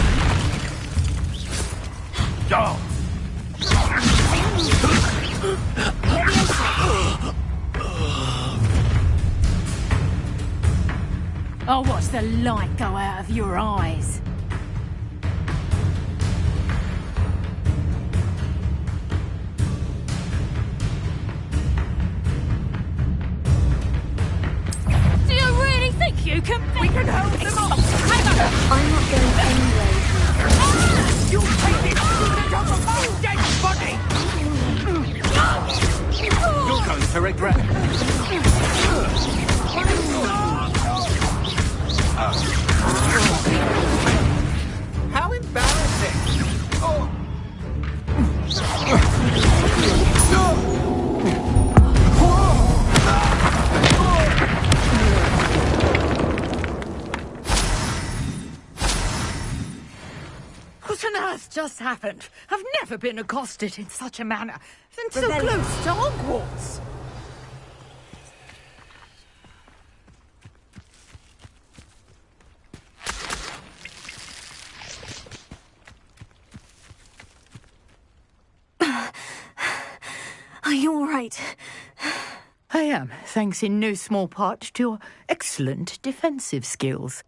Q: I'll watch the light go out of your eyes. Do you really think you can... We can hold them off!
P: I'm not going anywhere.
Q: You take this student off of my dead body!
B: You're going to regret it.
Q: How embarrassing! What on earth just happened? I've never been accosted in such a manner. And so close to Hogwarts.
P: Are you all right?
Q: I am, thanks in no small part to your excellent defensive skills.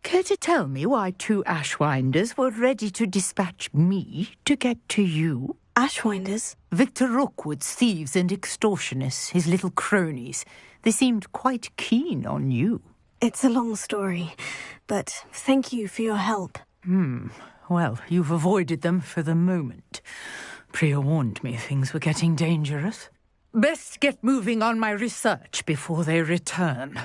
Q: Care to tell me why two Ashwinders were ready to dispatch me to get to you?
P: Ashwinders?
Q: Victor Rookwood's thieves and extortionists, his little cronies. They seemed quite keen on you.
P: It's a long story, but thank you for your help.
Q: Well, you've avoided them for the moment. Priya warned me things were getting dangerous. Best get moving on my research before they return.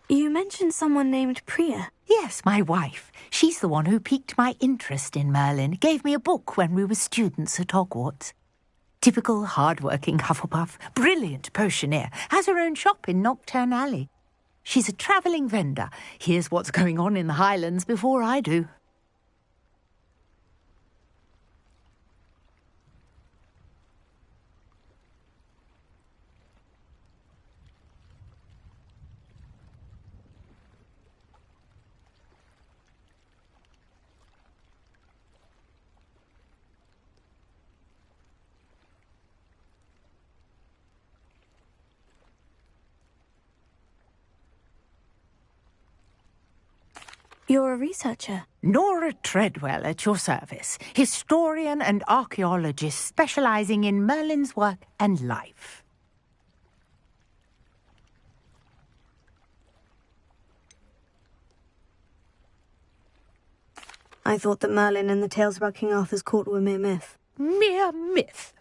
P: You mentioned someone named Priya.
Q: Yes, my wife. She's the one who piqued my interest in Merlin. Gave me a book when we were students at Hogwarts. Typical hard-working Hufflepuff. Brilliant potioneer. Has her own shop in Nocturne Alley. She's a travelling vendor. Hears what's going on in the Highlands before I do.
P: You're a researcher?
Q: Nora Treadwell at your service, historian and archaeologist specializing in Merlin's work and life.
P: I thought that Merlin and the tales about King Arthur's court were mere myth.
Q: Mere myth?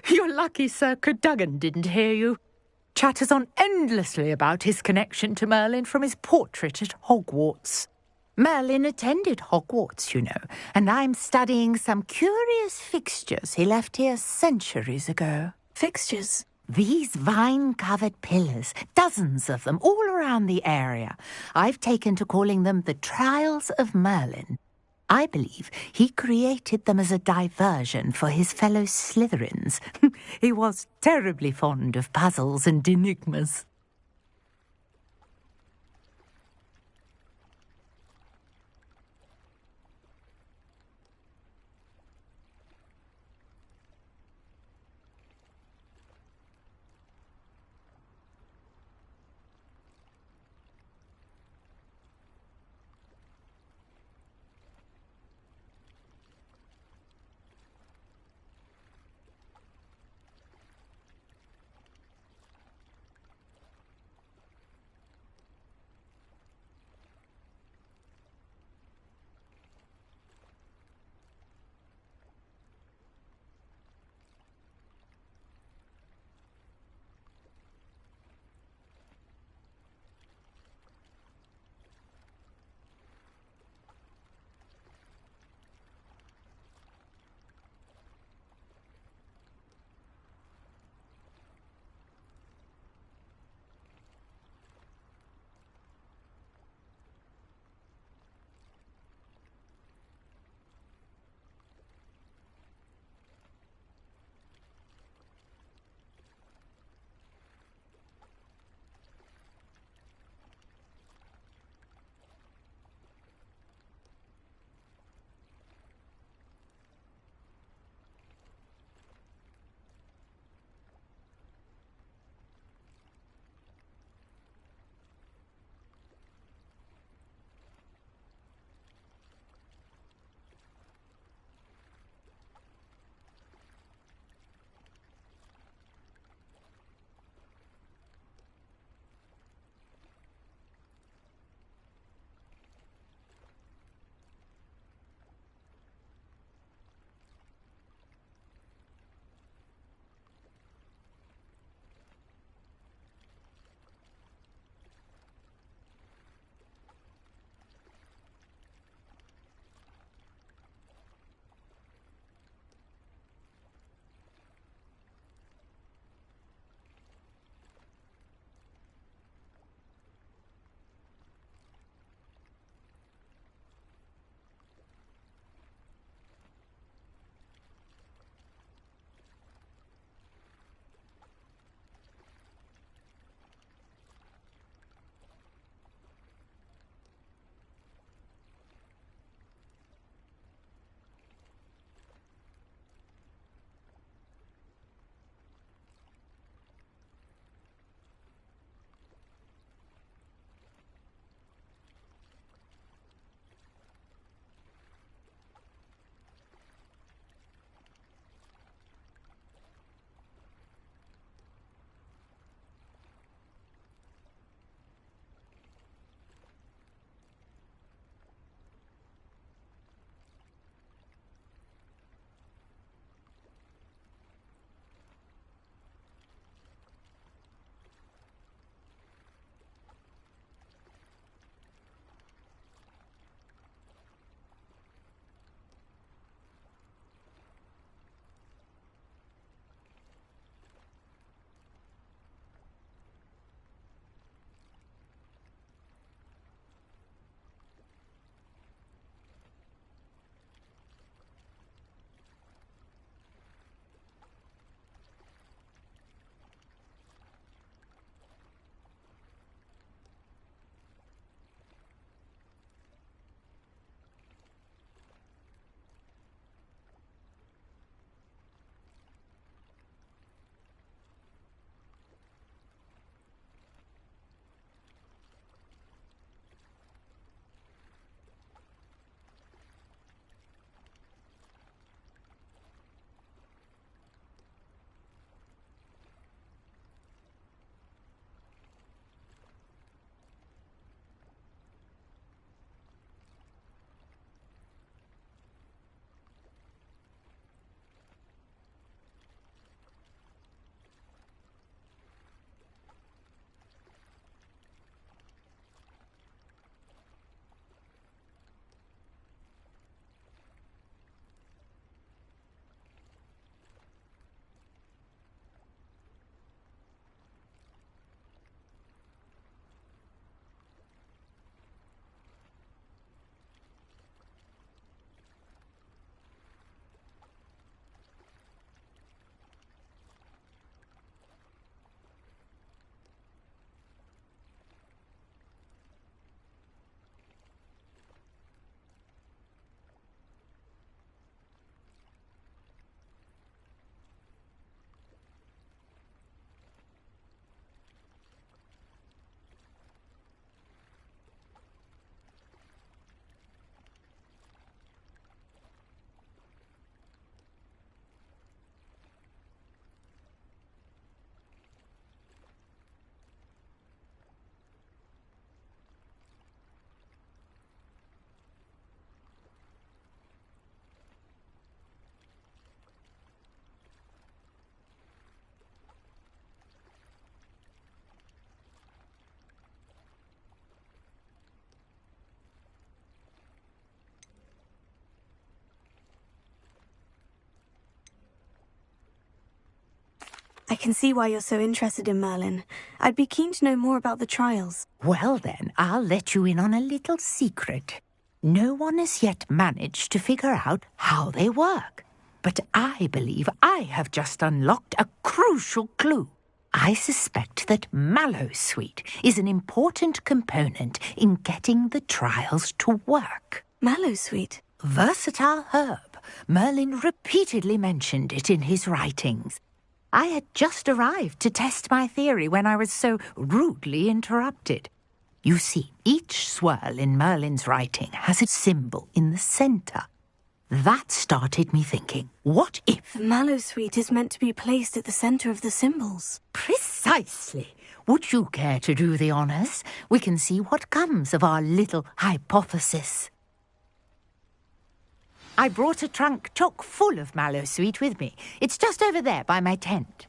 Q: You're lucky Sir Cadogan didn't hear you. Chatters on endlessly about his connection to Merlin from his portrait at Hogwarts. Merlin attended Hogwarts, you know, and I'm studying some curious fixtures he left here centuries ago.
P: Fixtures?
Q: These vine-covered pillars, dozens of them, all around the area. I've taken to calling them the Trials of Merlin. I believe he created them as a diversion for his fellow Slytherins. He was terribly fond of puzzles and enigmas.
P: I can see why you're so interested in Merlin. I'd be keen to know more about the trials.
Q: Well then, I'll let you in on a little secret. No one has yet managed to figure out how they work. But I believe I have just unlocked a crucial clue. I suspect that Mallowsweet is an important component in getting the trials to work.
P: Mallowsweet?
Q: Versatile herb. Merlin repeatedly mentioned it in his writings. I had just arrived to test my theory when I was so rudely interrupted. You see, each swirl in Merlin's writing has a symbol in the centre. That started me thinking, what if...
P: The Mallowsweet is meant to be placed at the centre of the symbols.
Q: Precisely. Would you care to do the honours? We can see what comes of our little hypothesis. I brought a trunk chock full of Mallowsweet with me. It's just over there by my tent.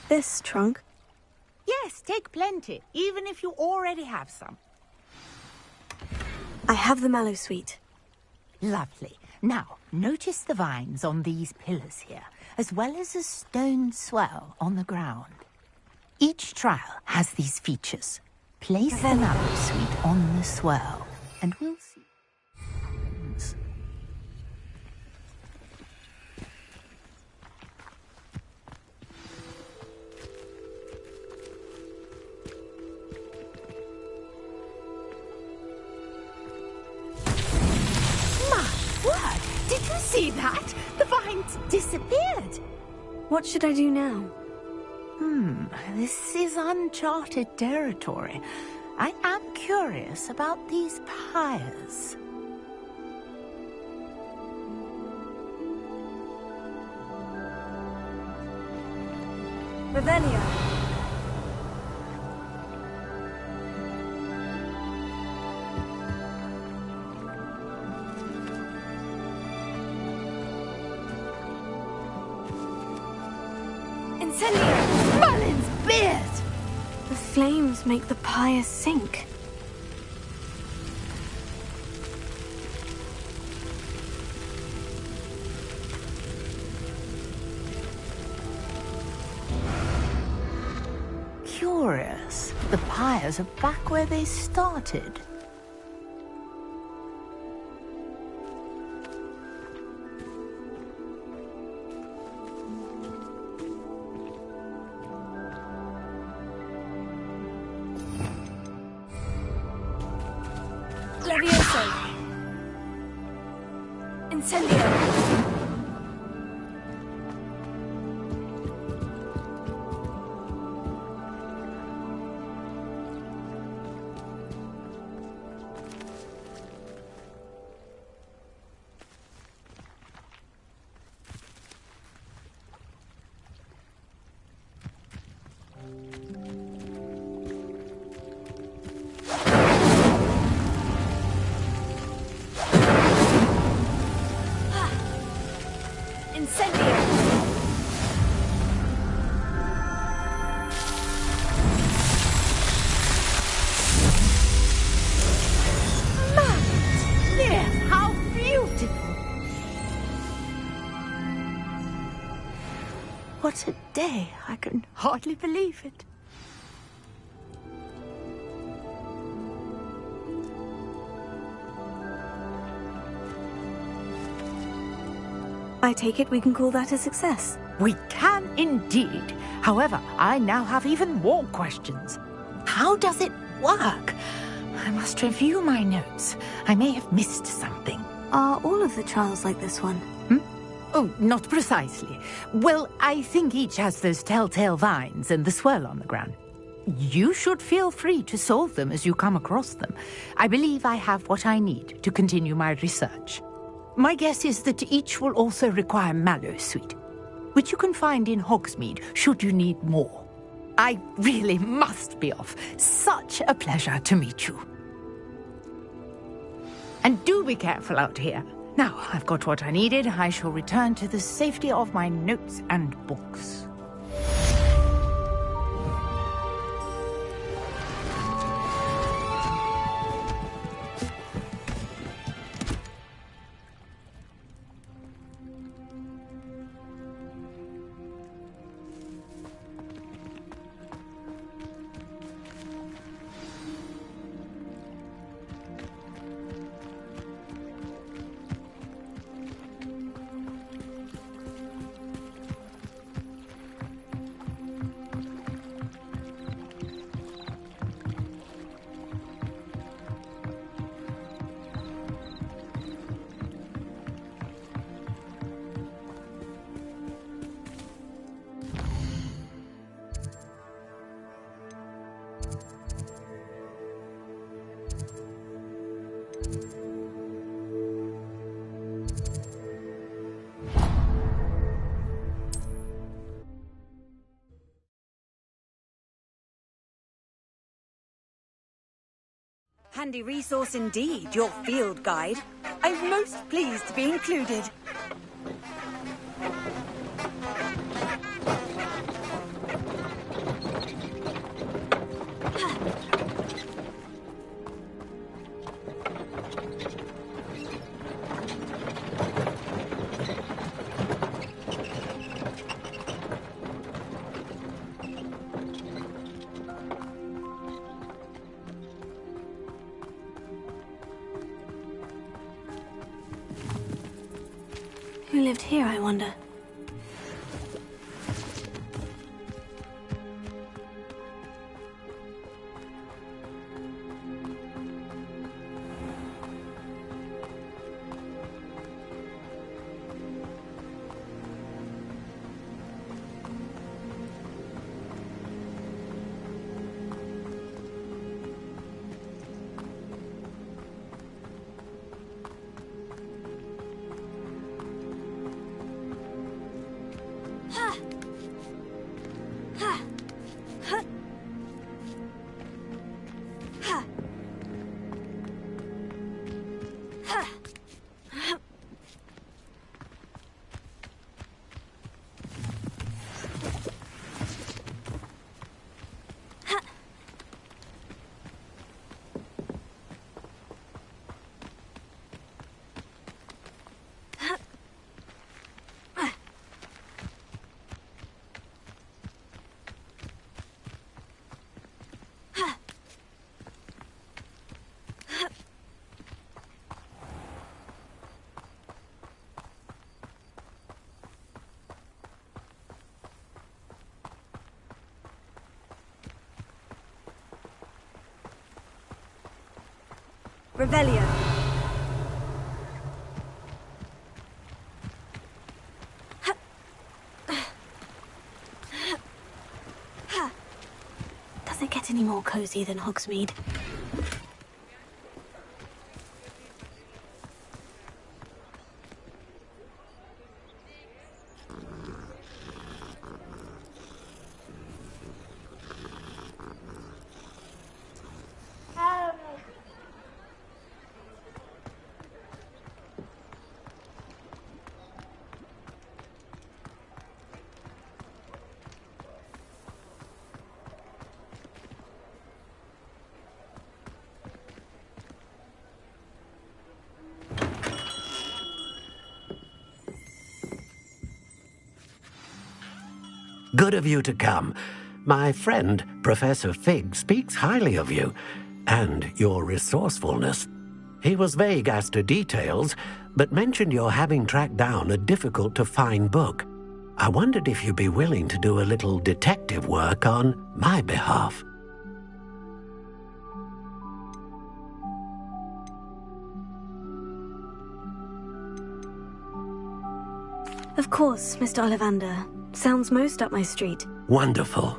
P: This trunk?
Q: Yes, take plenty, even if you already have some.
P: I have the Mallowsweet.
Q: Lovely. Now, notice the vines on these pillars here, as well as a stone swell on the ground. Each trial has these features. Place the Mallowsweet on the swell, and we'll see. Did you see that? The vines disappeared.
P: What should I do now?
Q: This is uncharted territory. I am curious about these pyres.
P: Revelia.
Q: Merlin's beard!
P: The flames make the pyre sink.
Q: Curious. The pyres are back where they started.
P: Incendio!
Q: What a day. I can hardly believe it.
P: I take it we can call that a success.
Q: We can indeed. However, I now have even more questions. How does it work? I must review my notes. I may have missed something.
P: Are all of the trials like this one?
Q: Oh, not precisely. Well, I think each has those telltale vines and the swirl on the ground. You should feel free to solve them as you come across them. I believe I have what I need to continue my research. My guess is that each will also require mallow sweet, which you can find in Hogsmeade should you need more. I really must be off. Such a pleasure to meet you. And do be careful out here. Now, I've got what I needed. I shall return to the safety of my notes and books.
H: Handy resource indeed, your field guide. I'm most pleased to be included.
P: Who lived here, I wonder? Revelio. get any more cozy than Hogsmeade.
U: Good of you to come. My friend, Professor Fig, speaks highly of you, and your resourcefulness. He was vague as to details, but mentioned your having tracked down a difficult-to-find book. I wondered if you'd be willing to do a little detective work on my behalf.
P: Of course, Mr. Ollivander. Sounds most up my street.
U: Wonderful.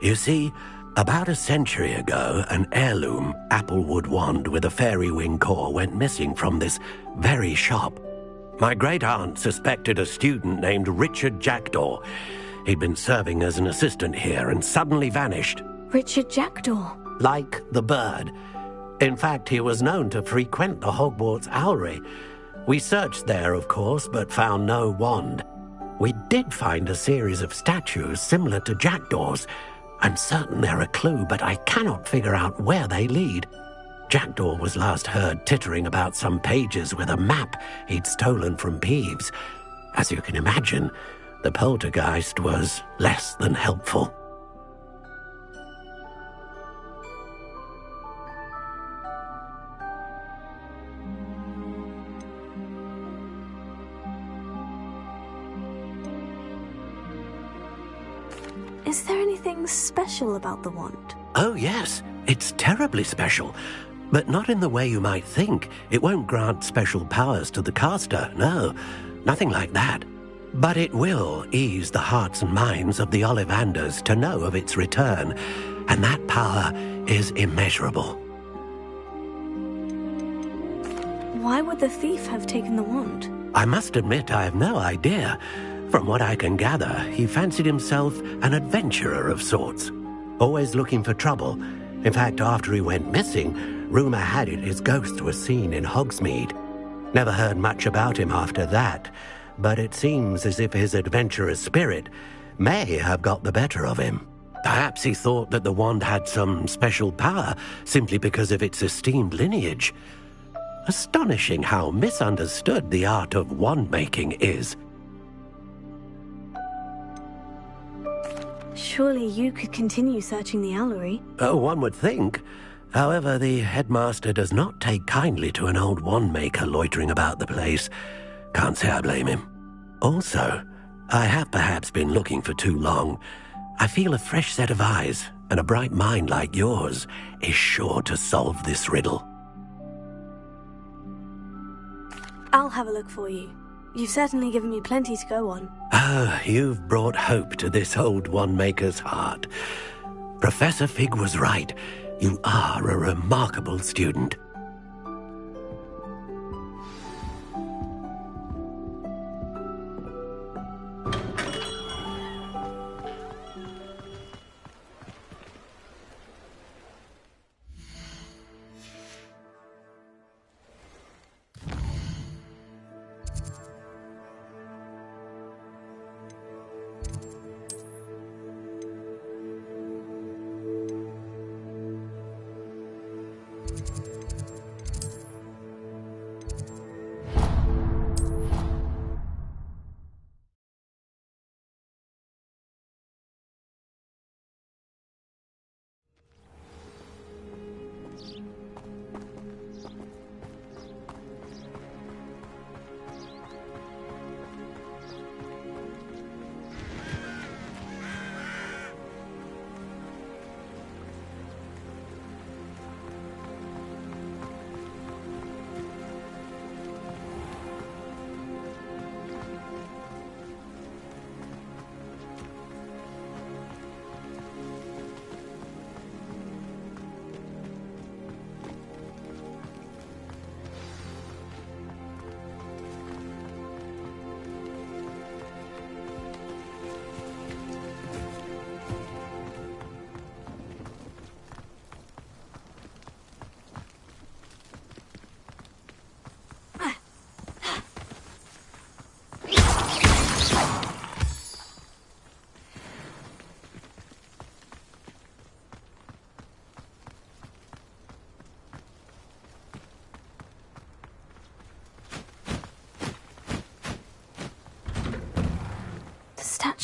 U: You see, about a century ago, an heirloom applewood wand with a fairy wing core went missing from this very shop. My great-aunt suspected a student named Richard Jackdaw. He'd been serving as an assistant here and suddenly vanished.
P: Richard Jackdaw?
U: Like the bird. In fact, he was known to frequent the Hogwarts Owlery. We searched there, of course, but found no wand. We did find a series of statues similar to Jackdaw's. I'm certain they're a clue, but I cannot figure out where they lead. Jackdaw was last heard tittering about some pages with a map he'd stolen from Peeves. As you can imagine, the poltergeist was less than helpful.
P: Is there anything special about the wand?
U: Oh, yes. It's terribly special. But not in the way you might think. It won't grant special powers to the caster, no. Nothing like that. But it will ease the hearts and minds of the Ollivanders to know of its return. And that power is immeasurable.
P: Why would the thief have taken the wand?
U: I must admit I have no idea. From what I can gather, he fancied himself an adventurer of sorts. Always looking for trouble. In fact, after he went missing, rumour had it his ghost was seen in Hogsmeade. Never heard much about him after that, but it seems as if his adventurous spirit may have got the better of him. Perhaps he thought that the wand had some special power simply because of its esteemed lineage. Astonishing how misunderstood the art of wand-making is.
P: Surely you could continue searching the owlery.
U: Oh, one would think. However, the headmaster does not take kindly to an old wand-maker loitering about the place. Can't say I blame him. Also, I have perhaps been looking for too long. I feel a fresh set of eyes, and a bright mind like yours is sure to solve this riddle.
P: I'll have a look for you. You've certainly given me plenty to go on.
U: Ah, you've brought hope to this old wand-maker's heart. Professor Fig was right. You are a remarkable student.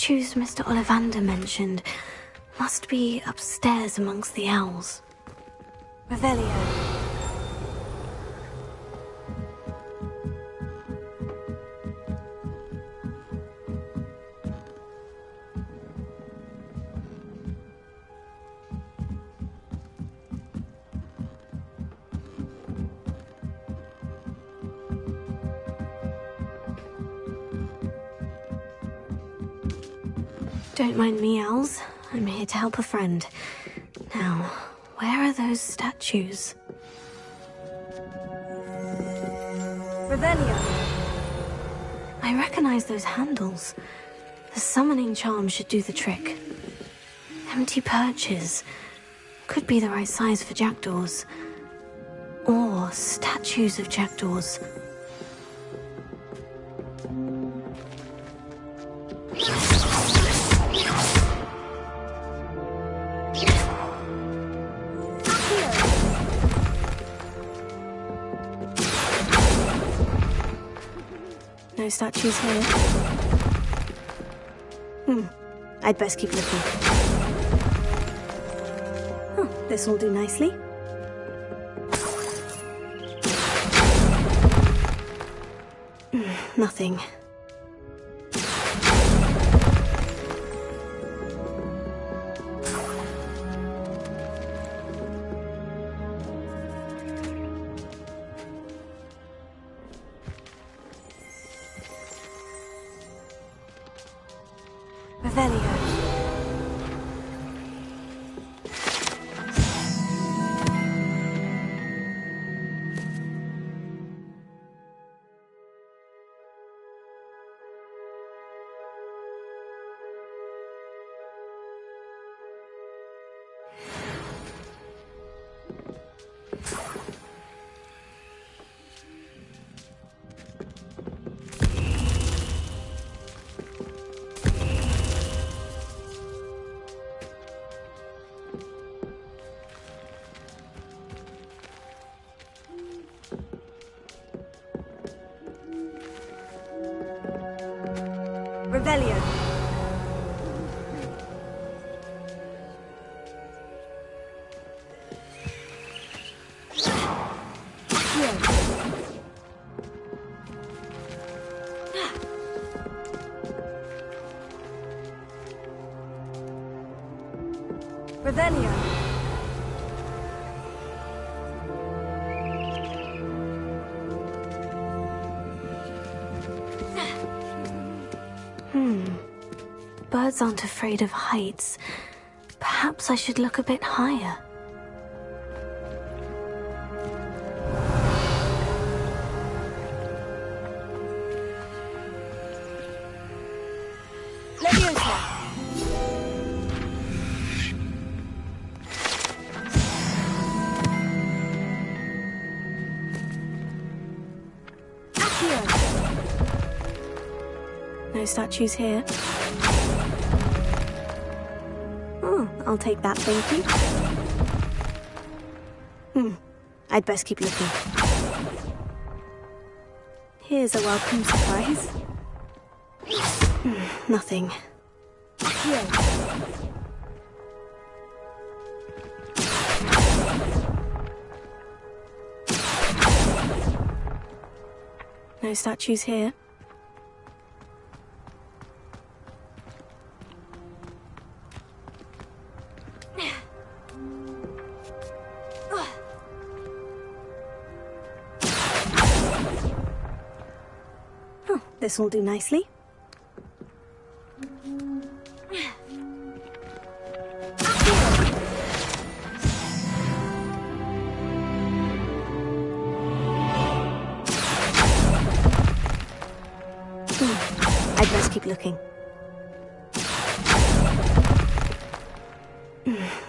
P: statues Mr. Ollivander mentioned must be upstairs amongst the owls. Revelio. Don't mind me, owls. I'm here to help a friend. Now, where are those statues? Revelio. I recognize those handles. The summoning charm should do the trick. Empty perches. Could be the right size for jackdaws. Or statues of jackdaws. No statues here. I'd best keep looking. Oh, this will do nicely. Nothing. Revelio. Revelio. Revelio. Birds aren't afraid of heights. Perhaps I should look a bit higher. No statues here. Oh, I'll take that, thank you. I'd best keep looking. Here's a welcome surprise. Nothing. No statues here. This will do nicely. I'd best keep looking.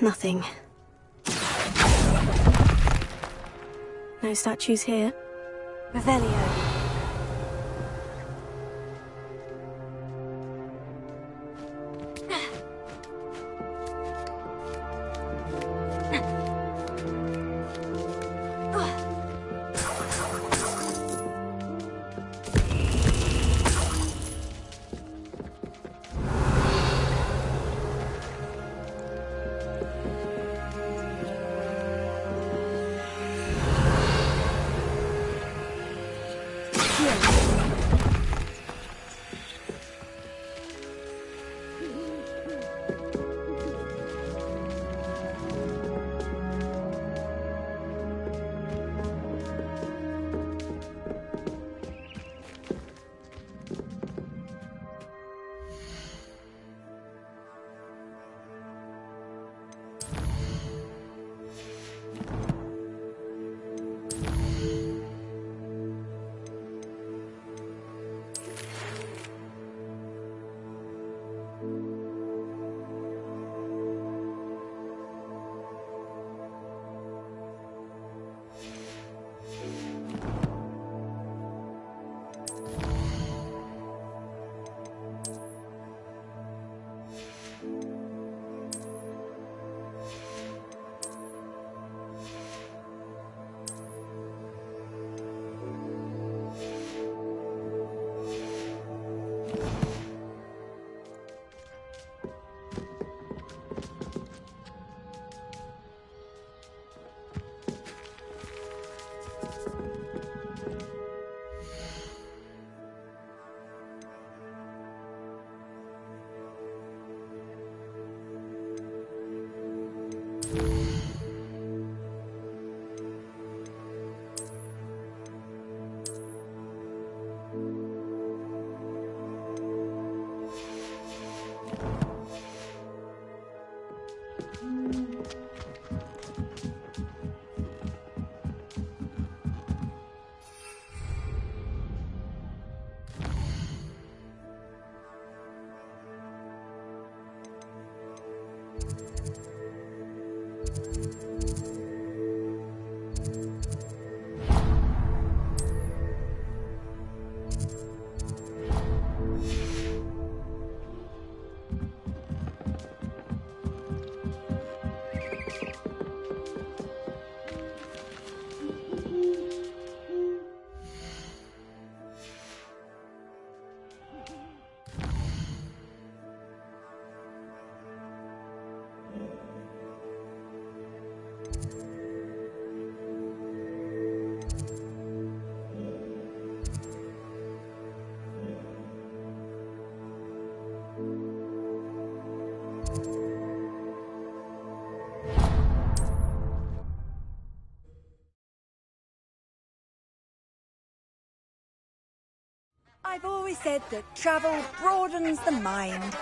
P: Nothing. No statues here. Revelio.
H: I've always said that travel broadens the mind.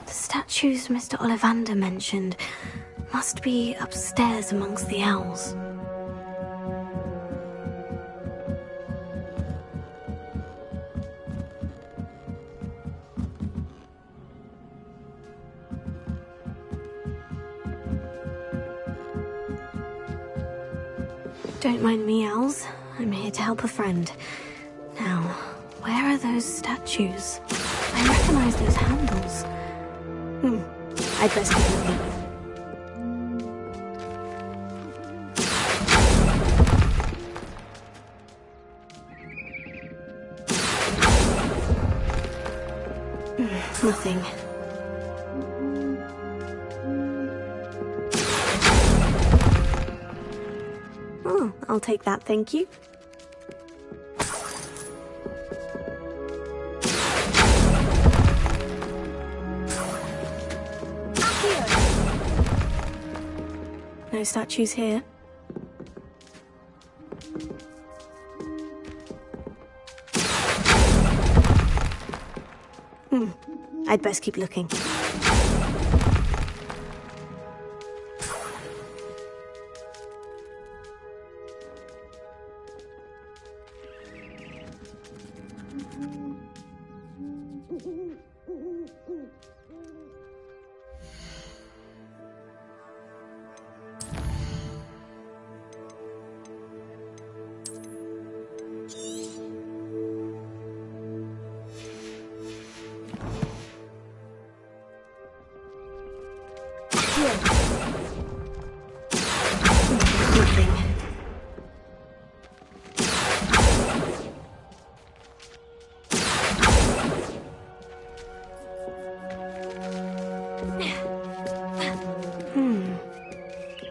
P: Statues Mr. Ollivander mentioned must be upstairs amongst the owls. Don't mind me, owls. I'm here to help a friend. Now, where are those statues? I recognize those handles. I'd best be looking. Nothing. Oh, I'll take that, thank you. No statues here. I'd best keep looking.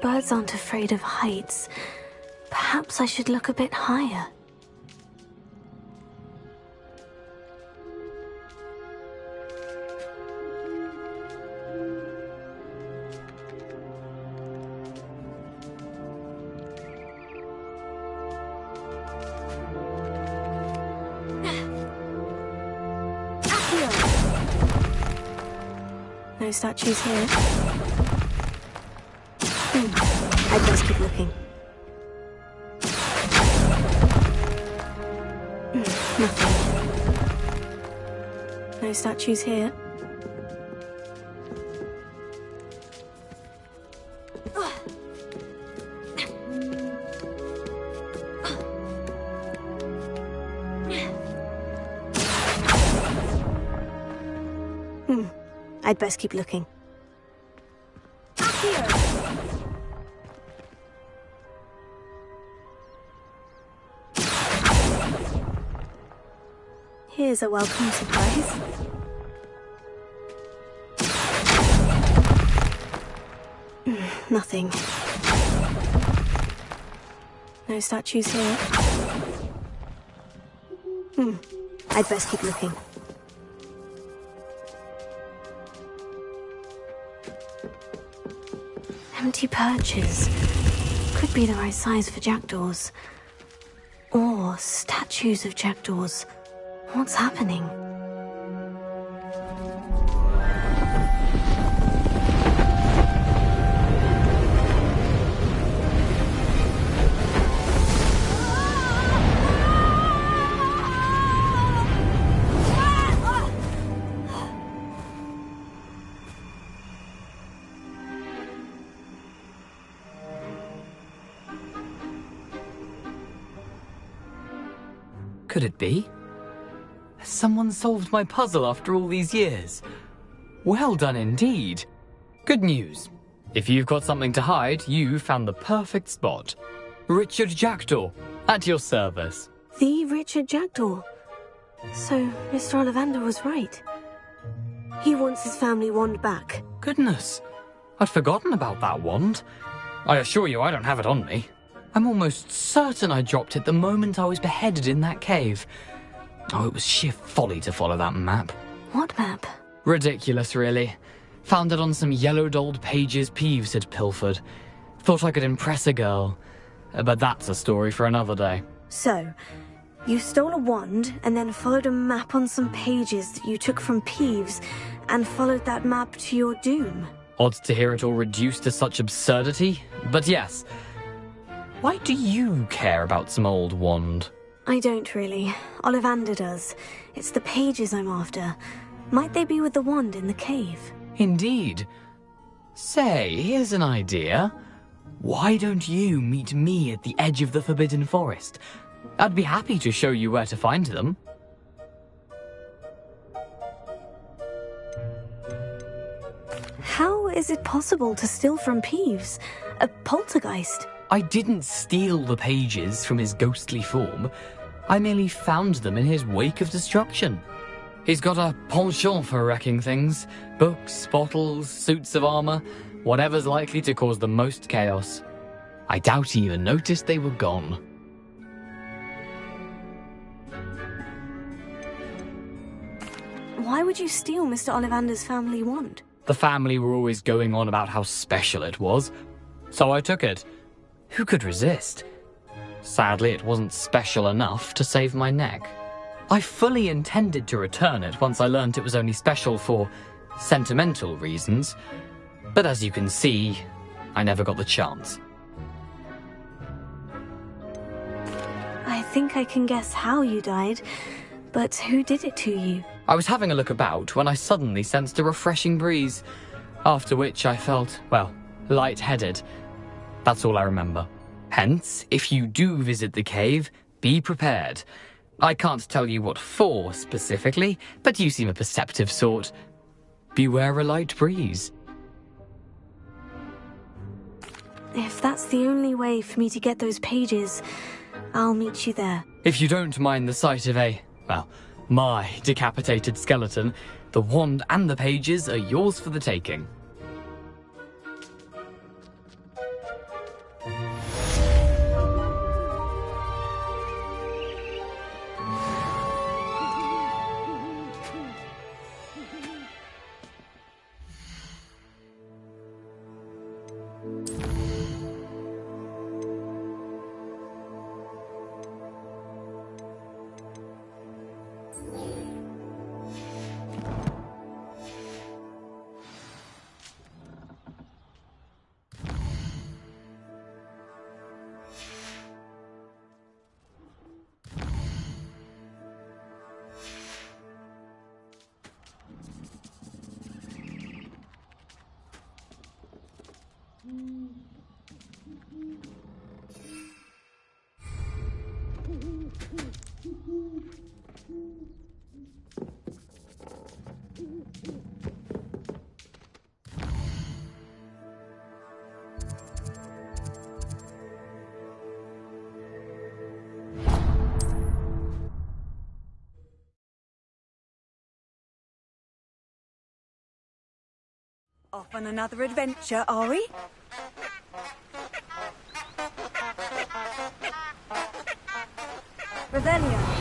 P: Birds aren't afraid of heights. Perhaps I should look a bit higher. No statues here. I'd best keep looking. Nothing. No statues here. I'd best keep looking. Here's a welcome surprise. Nothing. No statues here. I'd best keep looking. Empty perches. Could be the right size for jackdaws. Or statues of jackdaws. What's happening?
O: Could it be? Has someone solved my puzzle after all these years? Well done indeed. Good news. If you've got something to hide, you found the perfect spot. Richard Jackdaw, at your service.
P: The Richard Jackdaw. So, Mr. Ollivander was right. He wants his family wand back.
O: Goodness, I'd forgotten about that wand. I assure you I don't have it on me. I'm almost certain I dropped it the moment I was beheaded in that cave. Oh, it was sheer folly to follow that map.
P: What map?
O: Ridiculous, really. Found it on some yellowed old pages Peeves had pilfered. Thought I could impress a girl. But that's a story for another day.
P: So, you stole a wand and then followed a map on some pages that you took from Peeves and followed that map to your doom.
O: Odd to hear it all reduced to such absurdity, but yes. Why do you care about some old wand?
P: I don't really. Ollivander does. It's the pages I'm after. Might they be with the wand in the cave?
O: Indeed. Say, here's an idea. Why don't you meet me at the edge of the Forbidden Forest? I'd be happy to show you where to find them.
P: How is it possible to steal from Peeves? A poltergeist?
O: I didn't steal the pages from his ghostly form. I merely found them in his wake of destruction. He's got a penchant for wrecking things. Books, bottles, suits of armor, whatever's likely to cause the most chaos. I doubt he even noticed they were gone.
P: Why would you steal Mr. Ollivander's family wand?
O: The family were always going on about how special it was, so I took it. Who could resist? Sadly, it wasn't special enough to save my neck. I fully intended to return it once I learned it was only special for sentimental reasons, but as you can see, I never got the chance.
P: I think I can guess how you died, but who did it to you?
O: I was having a look about when I suddenly sensed a refreshing breeze, after which I felt, well, lightheaded. That's all I remember. Hence, if you do visit the cave, be prepared. I can't tell you what for specifically, but you seem a perceptive sort. Beware a light breeze.
P: If that's the only way for me to get those pages, I'll meet you there.
O: If you don't mind the sight of my decapitated skeleton, the wand and the pages are yours for the taking.
H: Off on another adventure, are we? Revelio.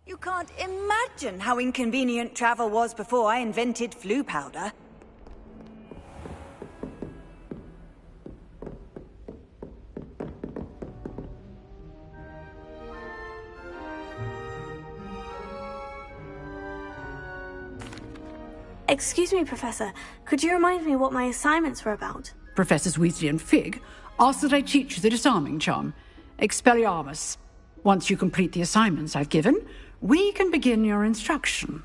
H: You can't imagine how inconvenient travel was before I invented flu powder.
P: Excuse me, Professor. Could you remind me what my assignments were about?
D: Professors Weasley and Fig asked that I teach you the disarming charm, Expelliarmus. Once you complete the assignments I've given, we can begin your instruction.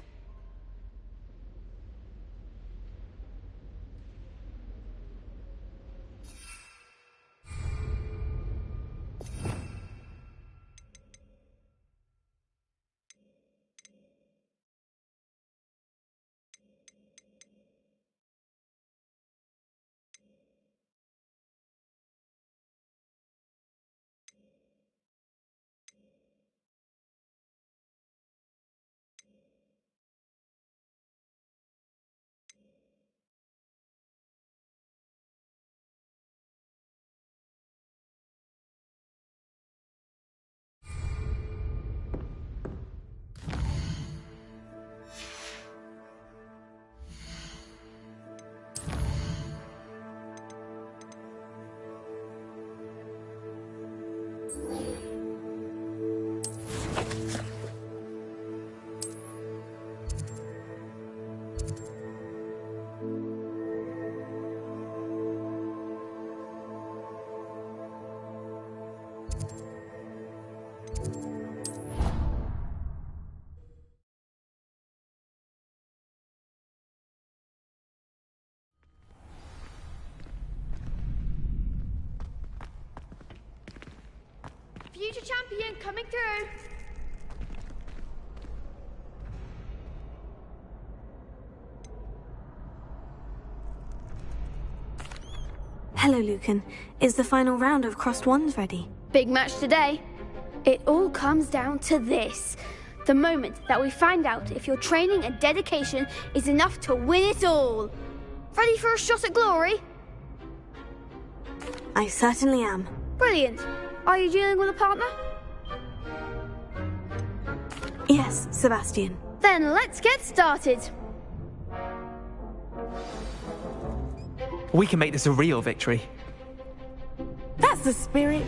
V: Future champion coming through.
P: Hello, Lucan. Is the final round of Crossed Wands ready?
V: Big match today. It all comes down to this. The moment that we find out if your training and dedication is enough to win it all. Ready for a shot at glory?
P: I certainly am.
V: Brilliant. Are you dealing with a partner?
P: Yes, Sebastian.
V: Then let's get started.
G: We can make this a real victory.
L: That's the spirit.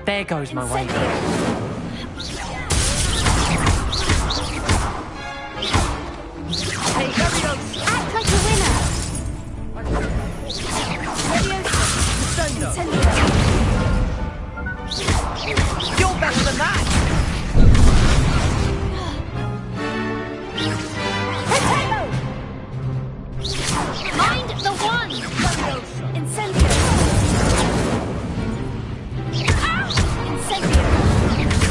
G: There goes my way.
V: Hey, Leviosa! Act like a winner! Leviosa!
J: You're better than that!
V: Potato! Mind the one! Leviosa! Incendio!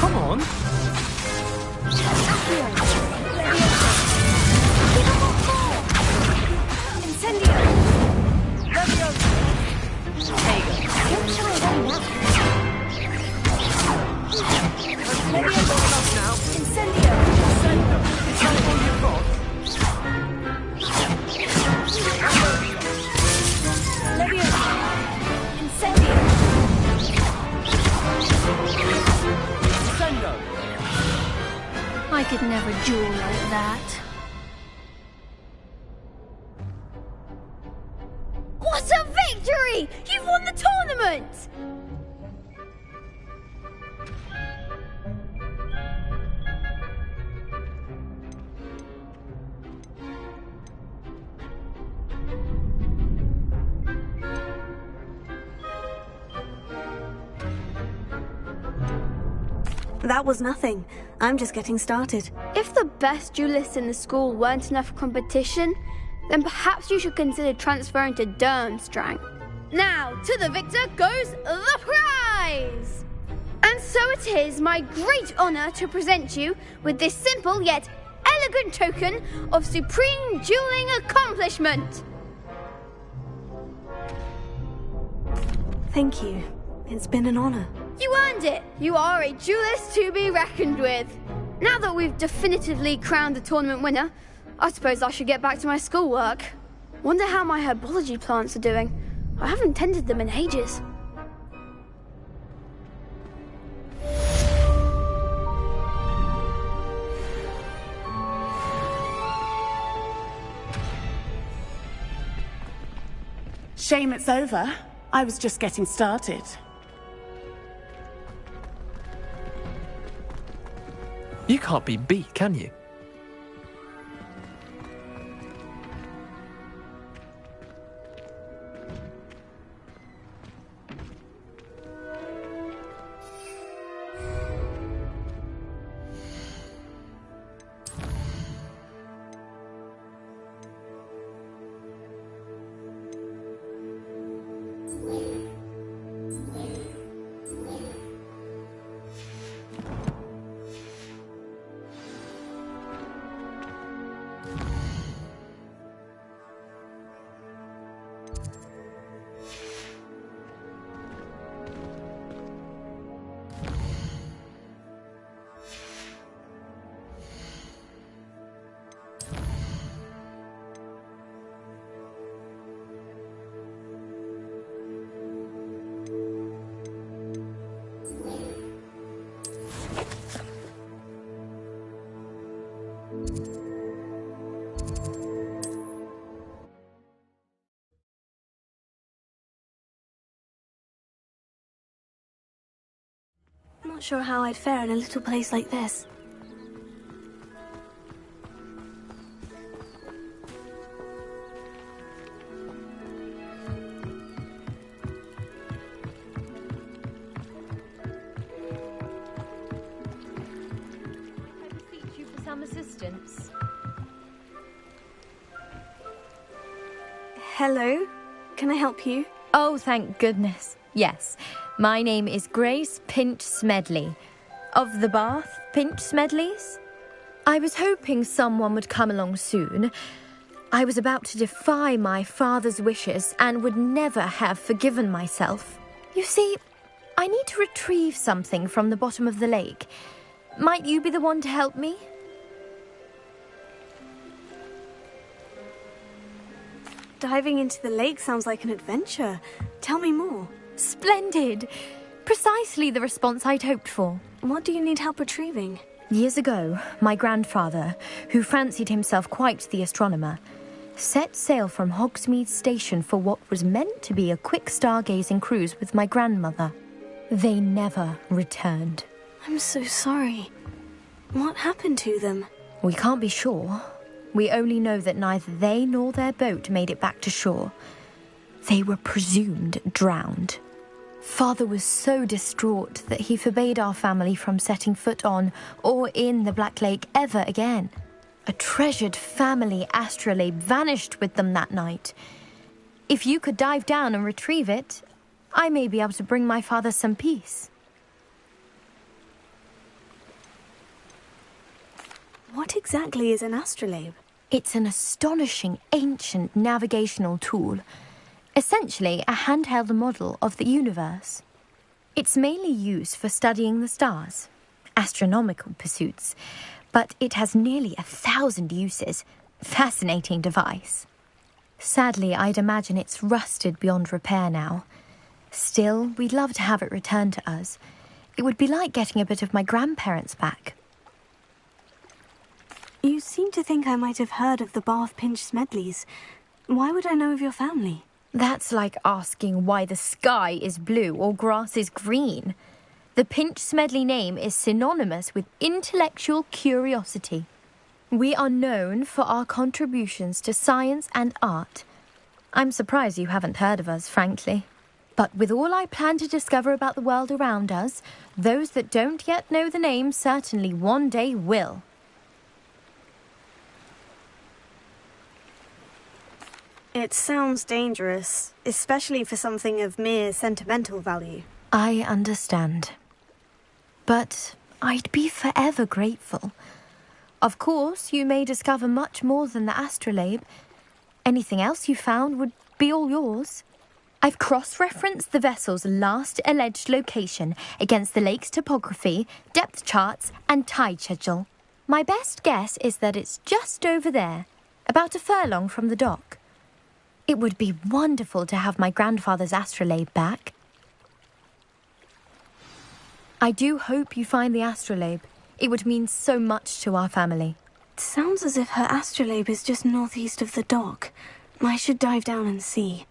G: Come on!
V: Incendio!
J: Leviosa!
V: Don't shy away now.
J: Leviosa enough now!
V: Incendio!
J: Is that all you've got?
V: Leviosa! Incendio!
J: Sendo!
C: I could never duel like that.
V: What a victory! You've won the tournament!
A: That was nothing. I'm just getting started.
V: If the best duelists in the school weren't enough for competition, then perhaps you should consider transferring to Durmstrang. Now, to the victor goes the prize! And so it is my great honour to present you with this simple yet elegant token of supreme dueling accomplishment.
A: Thank you. It's been an honour.
V: You earned it! You are a duelist to be reckoned with. Now that we've definitively crowned the tournament winner, I suppose I should get back to my schoolwork. Wonder how my herbology plants are doing. I haven't tended them in ages.
L: Shame it's over. I was just getting started.
G: You can't be beat, can you?
A: Not sure how I'd fare in a little place like this.
K: I beseech you for some assistance.
A: Hello? Can I help you?
K: Oh, thank goodness. Yes. My name is Grace Pinch Smedley. Of the Bath Pinch Smedleys? I was hoping someone would come along soon. I was about to defy my father's wishes and would never have forgiven myself. You see, I need to retrieve something from the bottom of the lake. Might you be the one to help me?
A: Diving into the lake sounds like an adventure. Tell me more.
K: Splendid! Precisely the response I'd hoped for.
A: What do you need help retrieving?
K: Years ago, my grandfather, who fancied himself quite the astronomer, set sail from Hogsmeade Station for what was meant to be a quick stargazing cruise with my grandmother. They never returned.
A: I'm so sorry. What happened to them?
K: We can't be sure. We only know that neither they nor their boat made it back to shore. They were presumed drowned. Father was so distraught that he forbade our family from setting foot on or in the Black Lake ever again. A treasured family astrolabe vanished with them that night. If you could dive down and retrieve it, I may be able to bring my father some peace.
A: What exactly is an astrolabe?
K: It's an astonishing ancient navigational tool. Essentially, a handheld model of the universe. It's mainly used for studying the stars, astronomical pursuits, but it has nearly 1,000 uses. Fascinating device. Sadly, I'd imagine it's rusted beyond repair now. Still, we'd love to have it returned to us. It would be like getting a bit of my grandparents back.
A: You seem to think I might have heard of the Bath Pinch Smedleys. Why would I know of your family?
K: That's like asking why the sky is blue or grass is green. The Pinch Smedley name is synonymous with intellectual curiosity. We are known for our contributions to science and art. I'm surprised you haven't heard of us, frankly. But with all I plan to discover about the world around us, those that don't yet know the name certainly one day will.
E: It sounds dangerous, especially for something of mere sentimental value.
K: I understand. But I'd be forever grateful. Of course, you may discover much more than the astrolabe. Anything else you found would be all yours. I've cross-referenced the vessel's last alleged location against the lake's topography, depth charts, and tide schedule. My best guess is that it's just over there, about a furlong from the dock. It would be wonderful to have my grandfather's astrolabe back. I do hope you find the astrolabe. It would mean so much to our family.
P: It sounds as if her astrolabe is just northeast of the dock. I should dive down and see.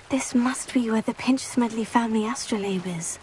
P: This must be where the Pinch-Smedley family astrolabe is.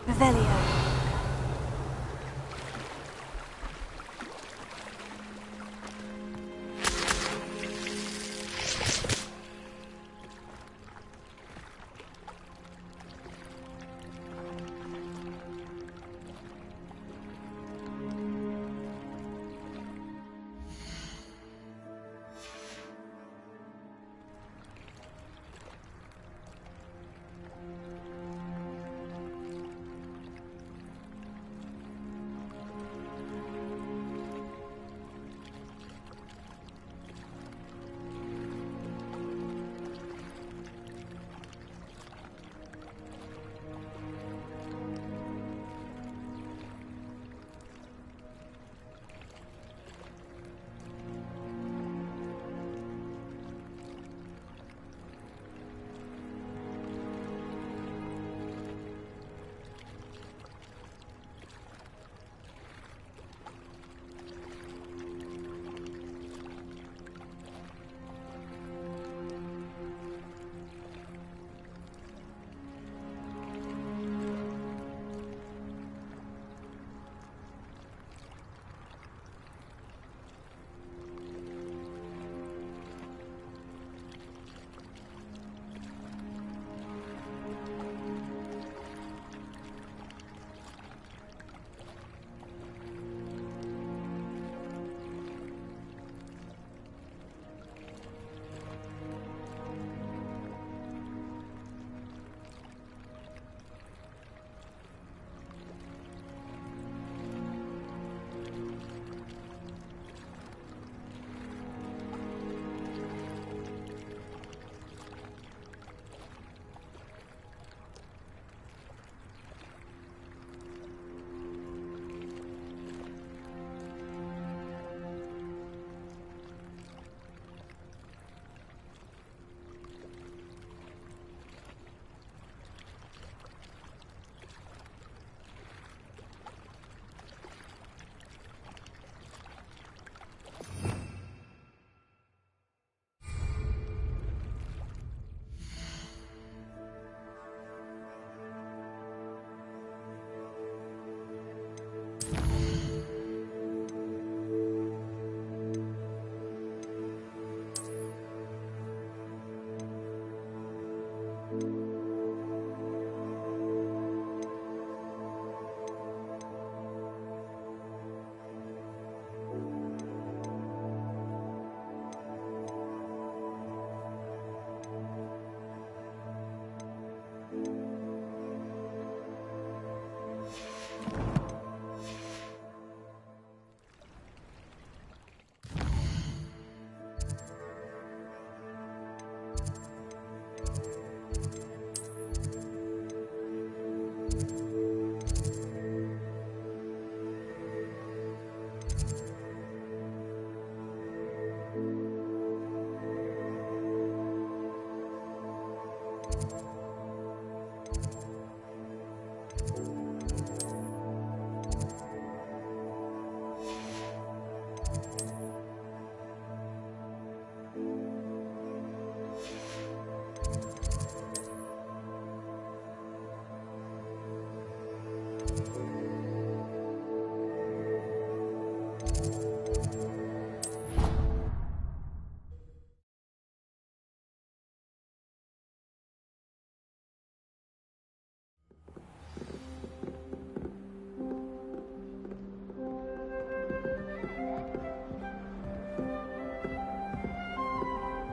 P: Revelio.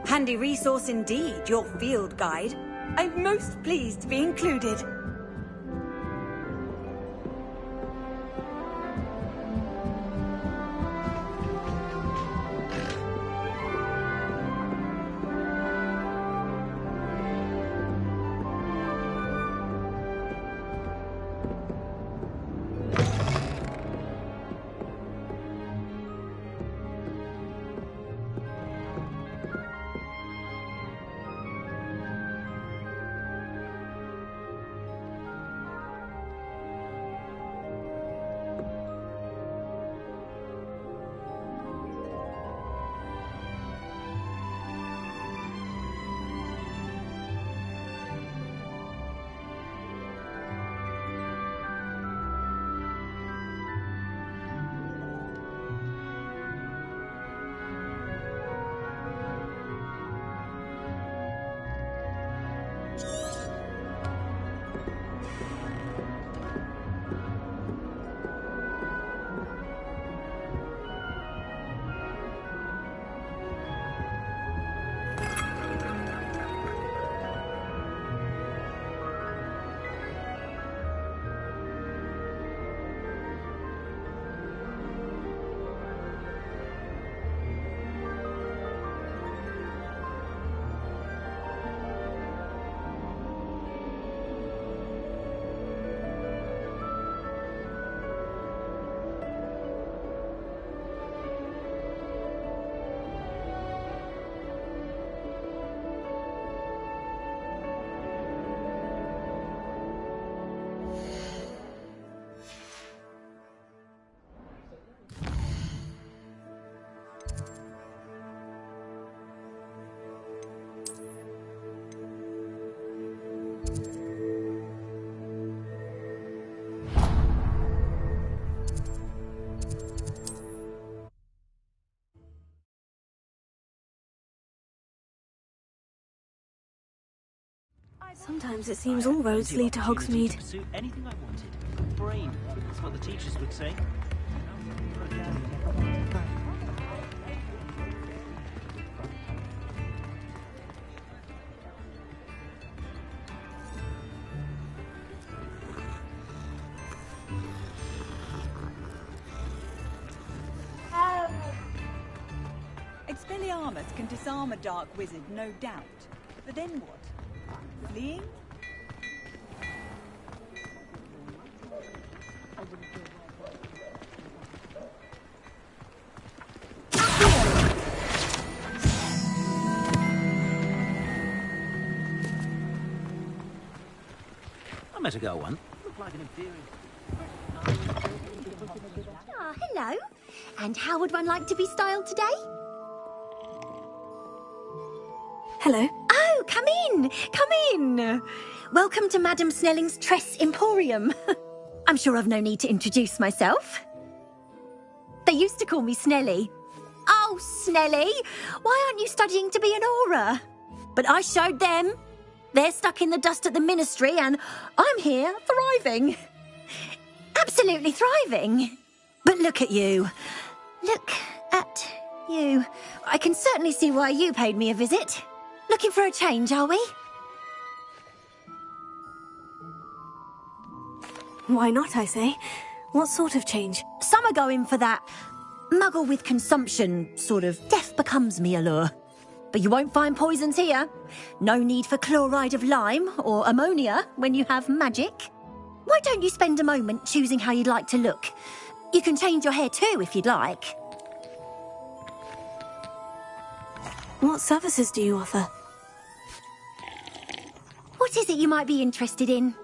H: Handy resource indeed, your field guide. I'm most pleased to be included.
P: Sometimes it seems all roads lead to Hogsmeade.
T: Pursue anything I wanted. Brain, that's what the teachers would say.
H: Expelliarmus can disarm a dark wizard, no doubt. But then what? Fleeing?
T: I met a girl once. Looked like an inferior.
I: Ah, hello. And how would one like to be styled today?
P: Hello.
I: Oh, come in. Come in. Welcome to Madame Snelling's Tress Emporium. I'm sure I've no need to introduce myself. They used to call me Snelly. Oh, Snelly, why aren't you studying to be an aura? But I showed them. They're stuck in the dust at the ministry and I'm here thriving. Absolutely thriving. But look at you. Look at you. I can certainly see why you paid me a visit. Looking for a change, are we?
P: Why not, I say? What sort of change?
I: Some are going for that muggle with consumption, sort of death becomes me allure. But you won't find poisons here. No need for chloride of lime or ammonia when you have magic. Why don't you spend a moment choosing how you'd like to look? You can change your hair too if you'd like.
P: What services do you offer?
I: What is it you might be interested in?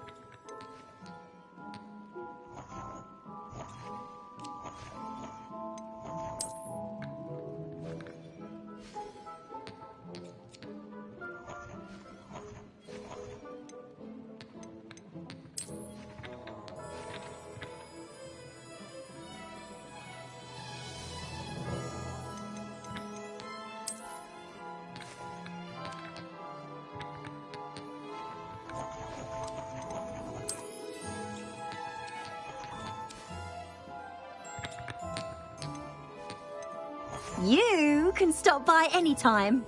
I: You can stop by any time.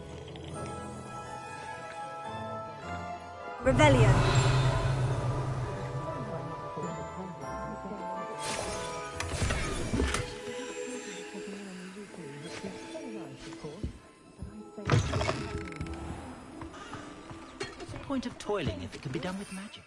E: Revelio.
Q: What's the point of toiling if it can be done with magic?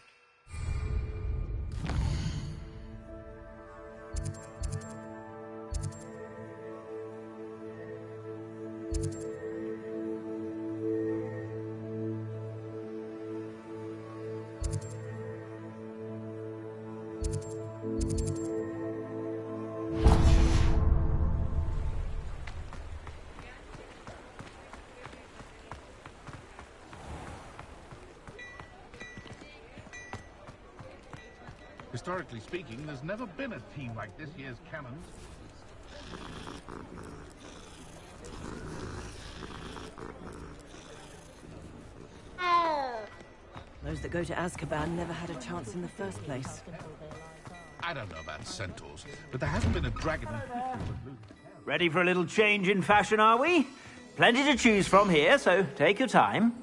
R: Historically speaking, there's never been a team like this year's Cannons.
M: Those that go to Azkaban never had a chance in the first place.
R: I don't know about centaurs, but there hasn't been a dragon in history with Luke.
N: Ready for a little change in fashion, are we? Plenty to choose from here, so take your time.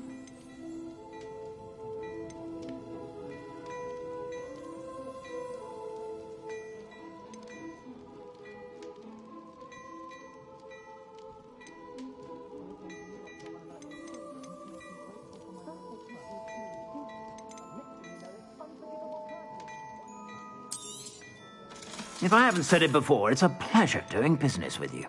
N: If I haven't said it before, it's a pleasure doing business with you.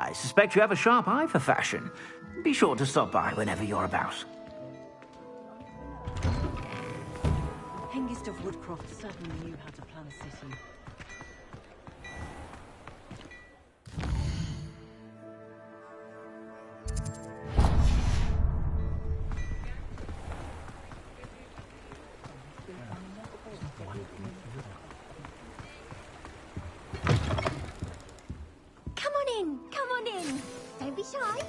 N: I suspect you have a sharp eye for fashion. Be sure to stop by whenever you're about.
M: Hengist of Woodcroft certainly knew how to plan a city.
I: Come on in, come on in. Don't be shy.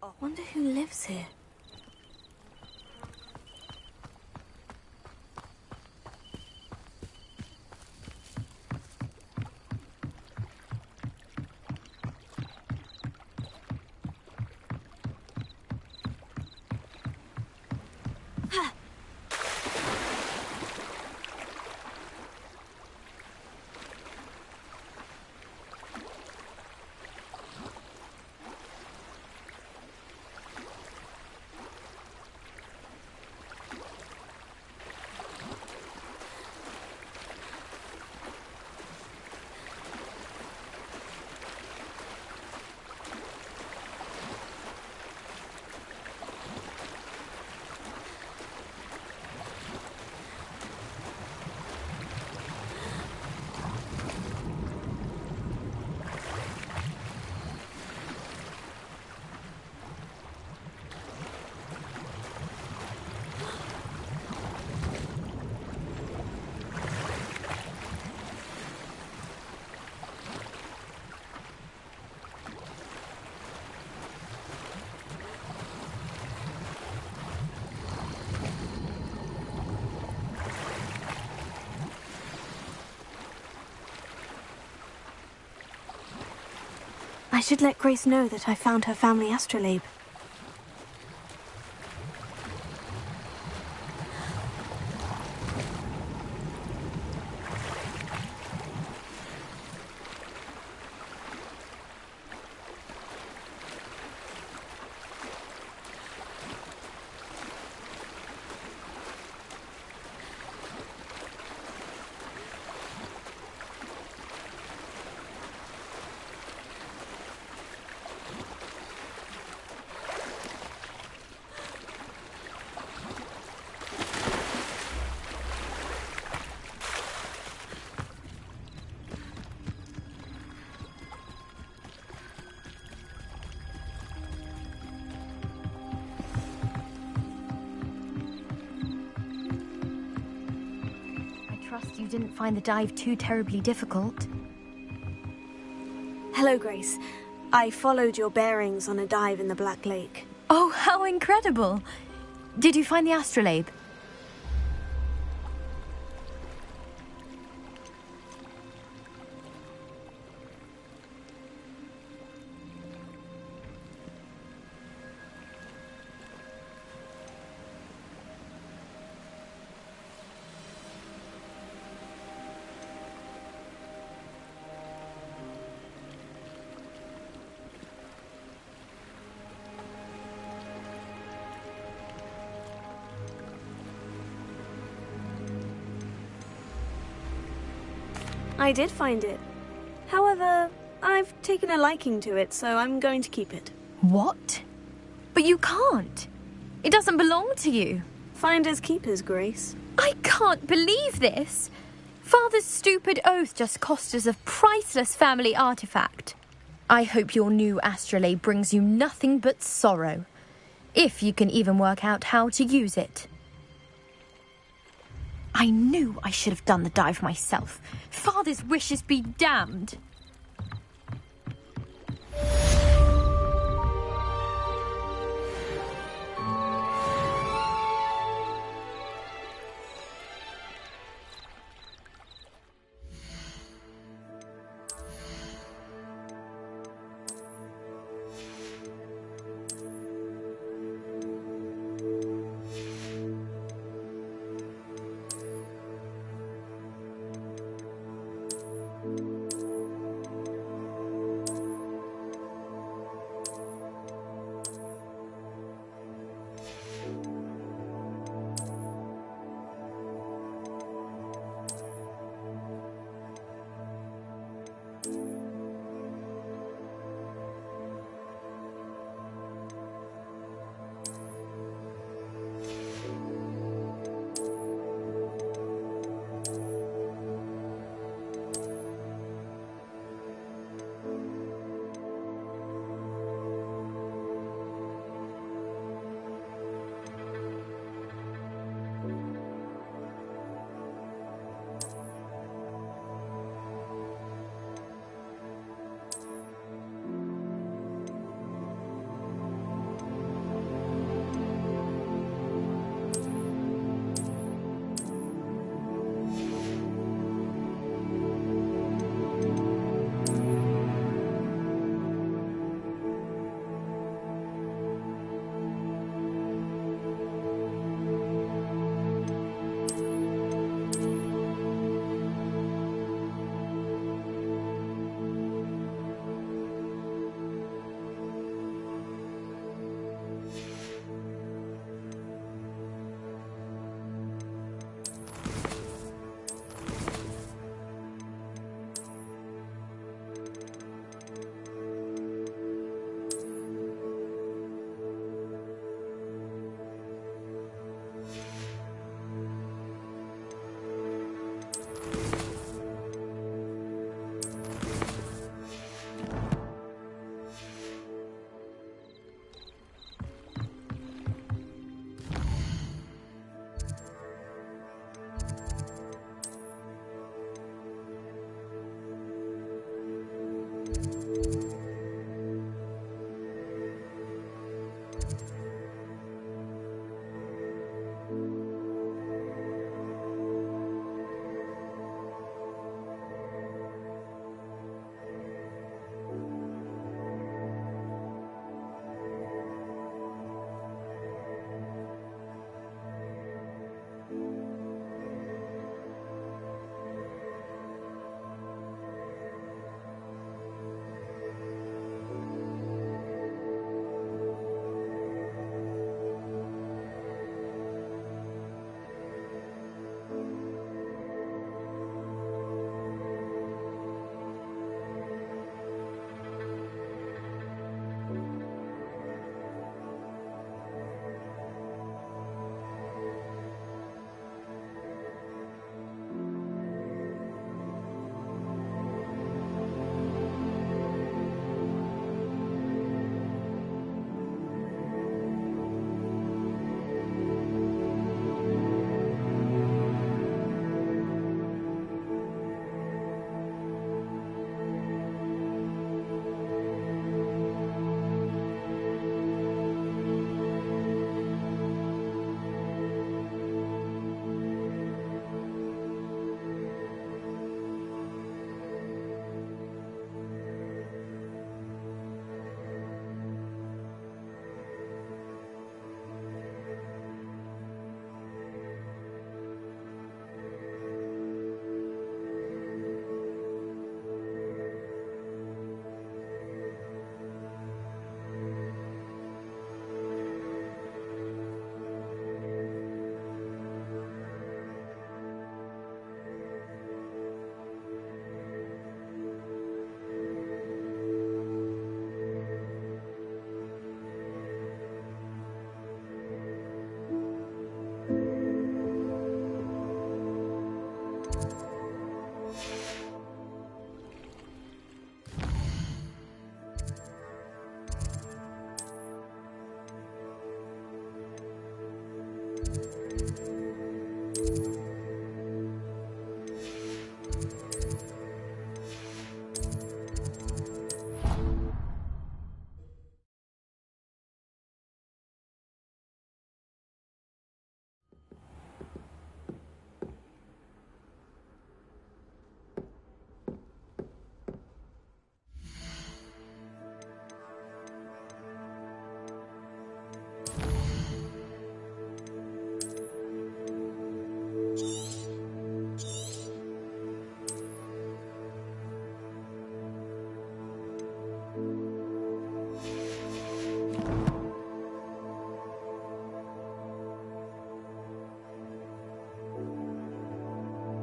P: I wonder who lives here. I should let Grace know that I found her family astrolabe.
K: Trust you didn't find the dive too terribly difficult.
E: Hello, Grace. I followed your bearings on a dive in the Black Lake.
K: Oh, how incredible! Did you find the astrolabe?
E: I did find it. However, I've taken a liking to it, so I'm going to keep it.
K: What? But you can't. It doesn't belong to you.
E: Finders keepers, Grace.
K: I can't believe this. Father's stupid oath just cost us a priceless family artifact. I hope your new astrolabe brings you nothing but sorrow. If you can even work out how to use it. I knew I should have done the dive myself. Father's wishes be damned.